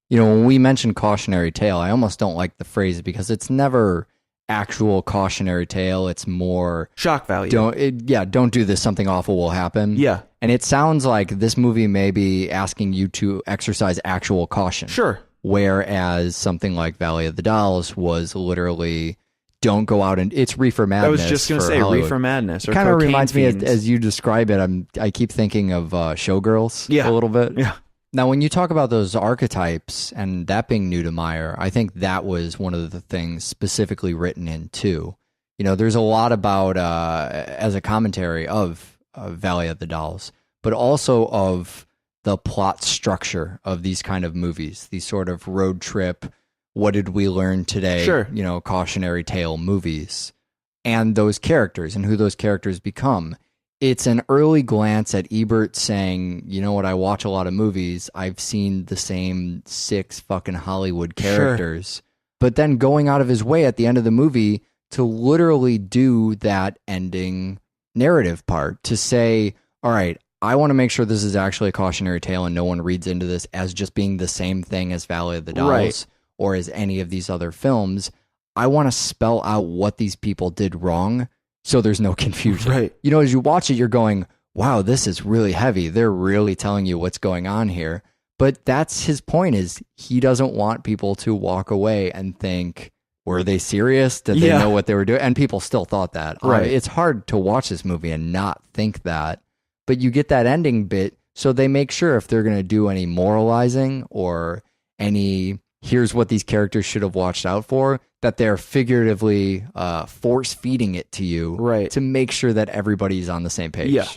S6: You know, when we mention cautionary tale, I almost don't like the phrase because it's never actual cautionary tale. It's more
S5: shock value.
S6: Don't do this. Something awful will happen.
S5: Yeah.
S6: And it sounds like this movie may be asking you to exercise actual caution.
S5: Sure.
S6: Whereas something like Valley of the Dolls was literally, don't go out and it's reefer madness.
S5: I was just going to say
S6: Hollywood.
S5: reefer madness. Or
S6: kind of reminds
S5: fiends.
S6: me as you describe it. I keep thinking of Showgirls a little bit.
S5: Yeah.
S6: Now, when you talk about those archetypes and that being new to Meyer, I think that was one of the things specifically written in too. You know, there's a lot about as a commentary of Valley of the Dolls, but also of the plot structure of these kind of movies, these sort of road trip, what did we learn today?
S5: Sure.
S6: You know, cautionary tale movies, and those characters and who those characters become. It's an early glance at Ebert saying, you know what, I watch a lot of movies. I've seen the same 6 fucking Hollywood characters. Sure. But then going out of his way at the end of the movie to literally do that ending narrative part, to say, all right, I want to make sure this is actually a cautionary tale and no one reads into this as just being the same thing as Valley of the Dolls or as any of these other films. I want to spell out what these people did wrong so there's no confusion.
S5: Right.
S6: You know, as you watch it, you're going, wow, this is really heavy. They're really telling you what's going on here. But that's his point, is he doesn't want people to walk away and think, were they serious? Did they know what they were doing? And people still thought that.
S5: Right.
S6: It's hard to watch this movie and not think that. But you get that ending bit, so they make sure if they're going to do any moralizing or any, here's what these characters should have watched out for, that they're figuratively force feeding it to you,
S5: Right.
S6: to make sure that everybody's on the same page.
S5: Yeah.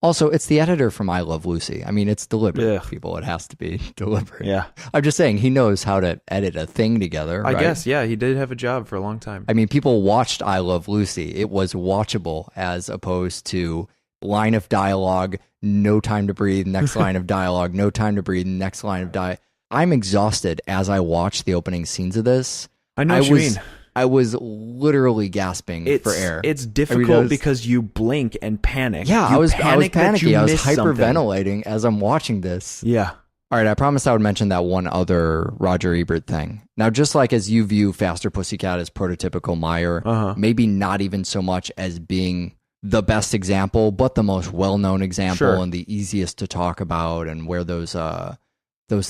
S6: Also, it's the editor from I Love Lucy. I mean, it's deliberate,
S5: Ugh.
S6: people. It has to be deliberate.
S5: Yeah.
S6: I'm just saying, he knows how to edit a thing together.
S5: I
S6: right?
S5: guess, yeah, he did have a job for a long time.
S6: I mean, people watched I Love Lucy. It was watchable as opposed to line of dialogue, no time to breathe, next line of dialogue, no time to breathe, next line of dialogue. I'm exhausted as I watch the opening scenes of this.
S5: I know what you mean.
S6: I was literally gasping for air.
S5: It's difficult because you blink and panic.
S6: Yeah,
S5: You
S6: I was
S5: panic that
S6: panicking.
S5: you
S6: I was
S5: missed something.
S6: hyperventilating as I'm watching this.
S5: Yeah.
S6: All right, I promised I would mention that one other Roger Ebert thing. Now, just like as you view Faster Pussycat as prototypical Meyer, maybe not even so much as being the best example, but the most well-known example and the easiest to talk about, and where those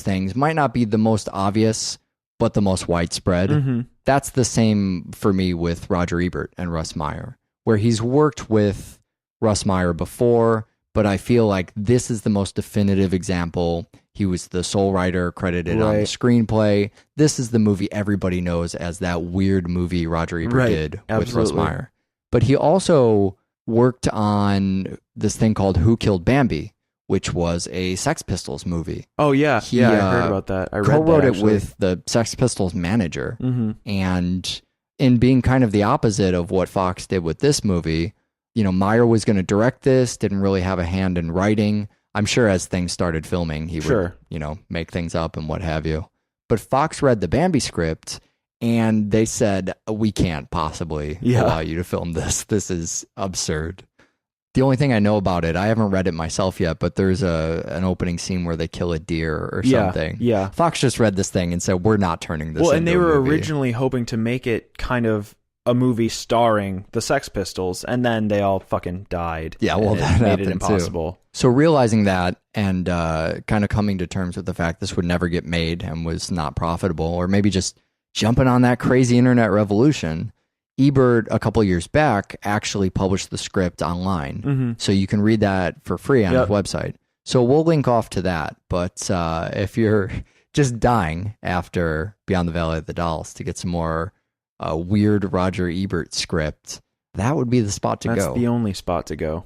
S6: things might not be the most obvious, but the most widespread.
S5: Mm-hmm.
S6: That's the same for me with Roger Ebert and Russ Meyer, where he's worked with Russ Meyer before, but I feel like this is the most definitive example. He was the sole writer credited on the screenplay. This is the movie everybody knows as that weird movie Roger Ebert did with Russ Meyer. But he also worked on this thing called Who Killed Bambi, which was a Sex Pistols movie.
S5: Oh, yeah.
S6: He,
S5: I heard about that. I read
S6: co-wrote
S5: that,
S6: it with the Sex Pistols manager.
S5: Mm-hmm.
S6: And in being kind of the opposite of what Fox did with this movie, you know, Meyer was going to direct this, didn't really have a hand in writing. I'm sure as things started filming, he would, you know, make things up and what have you. But Fox read the Bambi script, and they said, we can't possibly allow you to film this. This is absurd. The only thing I know about it, I haven't read it myself yet, but there's an opening scene where they kill a deer or something.
S5: Yeah.
S6: Fox just read this thing and said, we're not turning this into a movie.
S5: And they were originally hoping to make it kind of a movie starring the Sex Pistols, and then they all fucking died.
S6: Yeah, well, that
S5: made
S6: happened
S5: it impossible.
S6: too. So realizing that and kind of coming to terms with the fact this would never get made and was not profitable, or maybe just jumping on that crazy internet revolution, Ebert, a couple years back, actually published the script online.
S5: Mm-hmm.
S6: So you can read that for free on his website. So we'll link off to that. But if you're just dying after Beyond the Valley of the Dolls to get some more weird Roger Ebert script, that would be the spot to go.
S5: That's the only spot to go.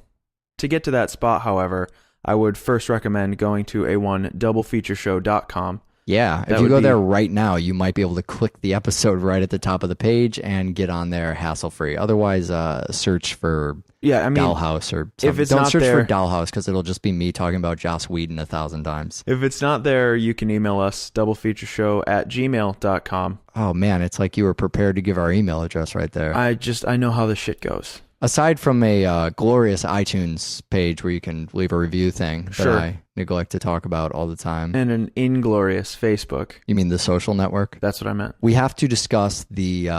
S5: To get to that spot, however, I would first recommend going to a1doublefeatureshow.com.
S6: Yeah, if you go there right now, you might be able to click the episode right at the top of the page and get on there hassle-free. Otherwise, search for Dollhouse or something.
S5: If it's
S6: Don't
S5: not
S6: search
S5: there,
S6: for Dollhouse, because it'll just be me talking about Joss Whedon 1,000 times.
S5: If it's not there, you can email us, doublefeatureshow@gmail.com.
S6: Oh, man, it's like you were prepared to give our email address right there.
S5: I know how this shit goes.
S6: Aside from a glorious iTunes page where you can leave a review thing that I neglect to talk about all the time.
S5: And an inglorious Facebook.
S6: You mean the social network?
S5: That's what I meant.
S6: We have to discuss the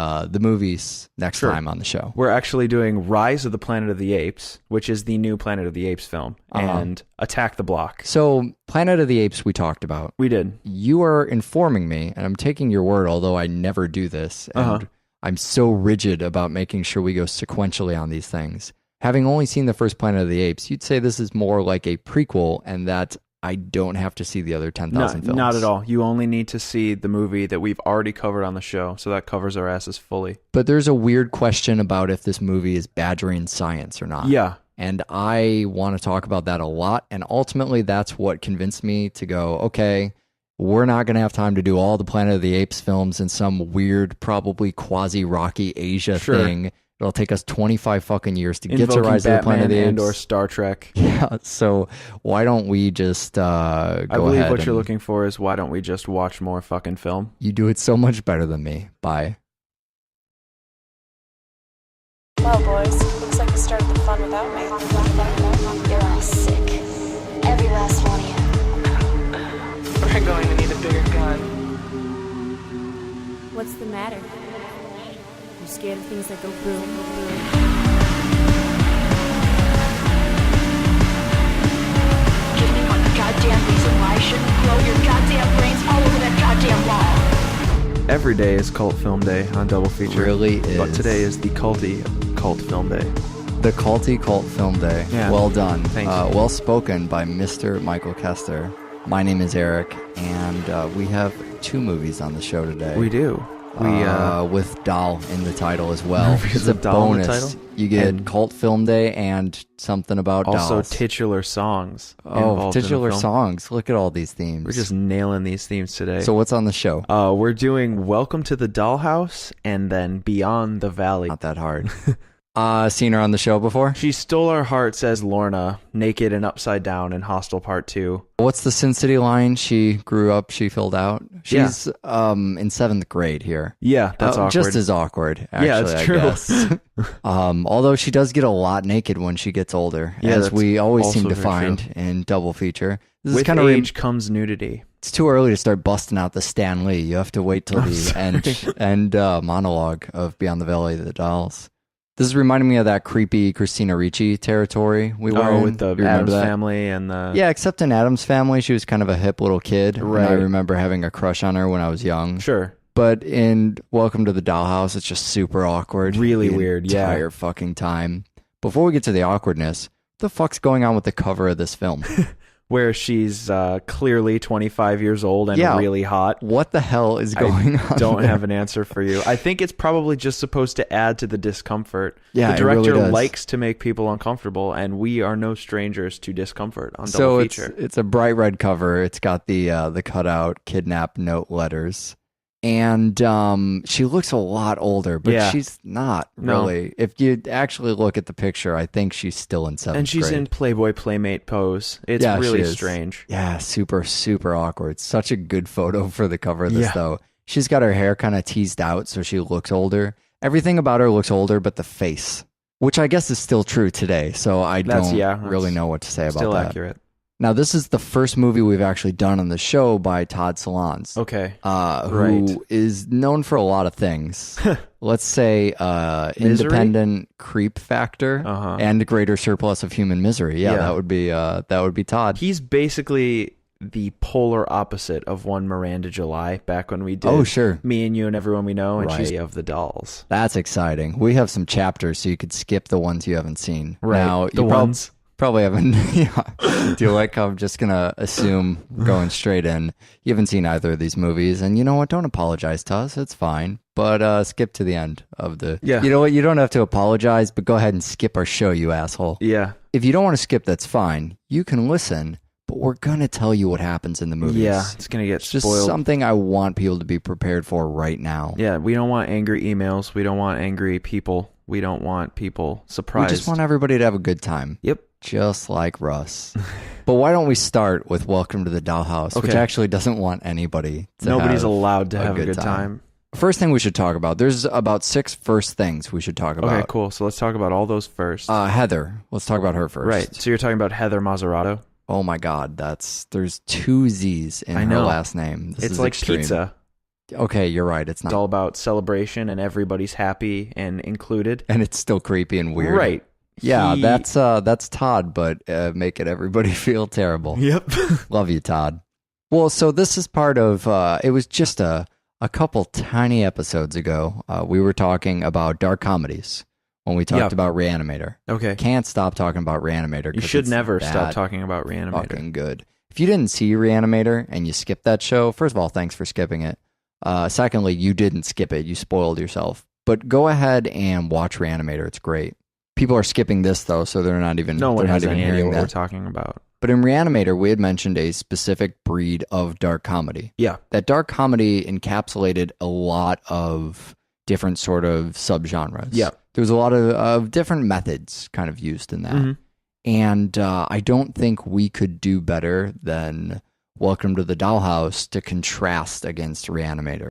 S6: movies next time on the show.
S5: We're actually doing Rise of the Planet of the Apes, which is the new Planet of the Apes film, and Attack the Block.
S6: So Planet of the Apes we talked about.
S5: We did.
S6: You are informing me, and I'm taking your word, although I never do this. And I'm so rigid about making sure we go sequentially on these things. Having only seen the first Planet of the Apes, you'd say this is more like a prequel, and that I don't have to see the other 10,000 films.
S5: Not at all. You only need to see the movie that we've already covered on the show, so that covers our asses fully.
S6: But there's a weird question about if this movie is badgering science or not.
S5: Yeah.
S6: And I want to talk about that a lot, and ultimately that's what convinced me to go, okay, we're not going to have time to do all the Planet of the Apes films in some weird, probably quasi-Rocky Asia thing. It'll take us 25 fucking years to get to Rise of the Planet of the Apes.
S5: And/or Star Trek.
S6: Yeah, so why don't we just go ahead?
S5: I believe what you're looking for is why don't we just watch more fucking film?
S6: You do it so much better than me. Bye.
S1: Well, boys, looks like you started the fun without me.
S2: You're all sick. Every last one of you.
S3: We're going to need a bigger gun.
S4: What's the matter? You scared of things that go boom, boom?
S2: goddamn reason why I shouldn't grow your goddamn brains all over that goddamn wall.
S5: Every day is Cult Film Day on Double Feature.
S6: Really is.
S5: But today is the culty Cult Film Day.
S6: The culty Cult Film Day.
S5: Yeah.
S6: Well done.
S5: Thank you.
S6: Well spoken by Mr. Michael Kester. My name is Eric, and we have 2 movies on the show today.
S5: We do.
S6: With Doll in the title as well.
S5: Movies
S6: It's a
S5: with Doll in the
S6: bonus.
S5: title?
S6: You get
S5: And
S6: Cult Film Day and something about
S5: Also
S6: dolls.
S5: titular songs.
S6: Oh,
S5: involved in the
S6: titular
S5: film.
S6: songs. Look at all these themes.
S5: We're just nailing these themes today.
S6: So what's on the show?
S5: We're doing Welcome to the Dollhouse and then Beyond the Valley.
S6: Not that hard. Seen her on the show before?
S5: She stole our hearts as Lorna, naked and upside down in Hostel Part 2.
S6: What's the Sin City line? She grew up, she filled out. She's in 7th grade here.
S5: Yeah, that's awkward.
S6: Just as awkward, actually,
S5: Yeah, it's true.
S6: I guess. Although she does get a lot naked when she gets older,
S5: Yeah,
S6: as
S5: that's
S6: we always seem
S5: also
S6: to
S5: very
S6: find
S5: true.
S6: in Double Feature. This is
S5: With
S6: kind of
S5: age comes nudity.
S6: It's too early to start busting out the Stan Lee. You have to wait till the end monologue of Beyond the Valley of the Dolls. This is reminding me of that creepy Christina Ricci territory we were in.
S5: With the
S6: You remember
S5: Addams
S6: that?
S5: Family and the...
S6: Yeah, except in Addams Family, she was kind of a hip little kid. and
S5: Right.
S6: I remember having a crush on her when I was young.
S5: Sure.
S6: But in Welcome to the Dollhouse, it's just super awkward.
S5: Really
S6: the
S5: weird, yeah.
S6: Entire fucking time. Before we get to the awkwardness, what the fuck's going on with the cover of this film?
S5: Where she's clearly 25 years old and
S6: Yeah.
S5: really hot.
S6: What the hell is going on?
S5: Don't
S6: there?
S5: have an answer for you. I think it's probably just supposed to add to the discomfort.
S6: Yeah,
S5: the
S6: it really
S5: director
S6: does.
S5: likes to make people uncomfortable, and we are no strangers to discomfort on
S6: So
S5: Double
S6: it's
S5: Feature.
S6: it's a bright red cover. It's got the cutout kidnap note letters, and she looks a lot older, but
S5: Yeah.
S6: she's not
S5: No.
S6: really. If you actually look at the picture, I think she's still in 7th
S5: And she's
S6: grade.
S5: in Playboy Playmate pose. It's
S6: Yeah, she
S5: really
S6: is.
S5: strange.
S6: Yeah, super awkward. Such a good photo for the cover of this
S5: Yeah.
S6: though. She's got her hair kind of teased out, so she looks older. Everything about her looks older, but the face, which I guess is still true today. So I
S5: That's
S6: don't really know what to say about
S5: Still
S6: that.
S5: accurate.
S6: Now, this is the first movie we've actually done on the show by Todd Solondz.
S5: Okay.
S6: Who is known for a lot of things. Let's say
S5: Misery?
S6: independent creep factor
S5: Uh-huh.
S6: and greater surplus of human misery. Yeah,
S5: Yeah.
S6: that would be Todd.
S5: He's basically the polar opposite of one Miranda July back when we did
S6: Oh, sure.
S5: Me and You and Everyone We Know and
S6: Right.
S5: She of the Dolls.
S6: That's exciting. We have some chapters, so you could skip the ones you haven't seen.
S5: Right.
S6: Now,
S5: The
S6: you
S5: ones.
S6: probably haven't. Yeah. Do you like how I'm just gonna assume going straight in? You haven't seen either of these movies, and you know what? Don't apologize to us. It's fine. But skip to the end of the.
S5: Yeah.
S6: You know what? You don't have to apologize, but go ahead and skip our show, you asshole.
S5: Yeah.
S6: If you don't want to skip, that's fine. You can listen, but we're gonna tell you what happens in the movies.
S5: Yeah. It's going to get
S6: It's just
S5: spoiled.
S6: something I want people to be prepared for right now.
S5: Yeah. We don't want angry emails. We don't want angry people. We don't want people
S6: We
S5: surprised.
S6: just want everybody to have a good time.
S5: Yep.
S6: Just like Russ. But why don't we start with Welcome to the Dollhouse, which
S5: Okay.
S6: actually doesn't want anybody to
S5: Nobody's
S6: have
S5: allowed to
S6: a
S5: have a
S6: good
S5: good time.
S6: First thing we should talk about, there's about 6 first things we should talk
S5: Okay,
S6: about.
S5: cool. So let's talk about all those first.
S6: Heather. Let's talk about her first.
S5: Right. So you're talking about Heather Mazzarato?
S6: Oh my God, there's 2 Z's in
S5: I
S6: her
S5: know.
S6: last name. This
S5: It's
S6: is
S5: like
S6: extreme.
S5: pizza.
S6: Okay, you're right. It's
S5: It's
S6: not.
S5: all about celebration and everybody's happy and included.
S6: And it's still creepy and weird.
S5: Right.
S6: Yeah,
S5: He-
S6: that's Todd, but making everybody feel terrible.
S5: Yep.
S6: Love you, Todd. Well, so this is part of, it was just a couple tiny episodes ago. We were talking about dark comedies when we talked
S5: Yep.
S6: about Reanimator.
S5: Okay.
S6: Can't stop talking about Reanimator.
S5: You
S6: 'cause
S5: should
S6: it's
S5: never stop
S6: that
S5: talking about Reanimator.
S6: fucking good. If you didn't see Reanimator and you skipped that show, first of all, thanks for skipping it. Secondly, you didn't skip it. You spoiled yourself. But go ahead and watch Reanimator. It's great. People are skipping this though, so they're not even
S5: No one
S6: they're
S5: has
S6: not even
S5: any idea
S6: hearing
S5: what we're
S6: that.
S5: talking about.
S6: But in Reanimator, we had mentioned a specific breed of dark comedy.
S5: Yeah.
S6: That dark comedy encapsulated a lot of different sort of subgenres.
S5: Yeah.
S6: There was a lot of different methods kind of used in that.
S5: Mhm.
S6: And I don't think we could do better than Welcome to the Dollhouse to contrast against Reanimator.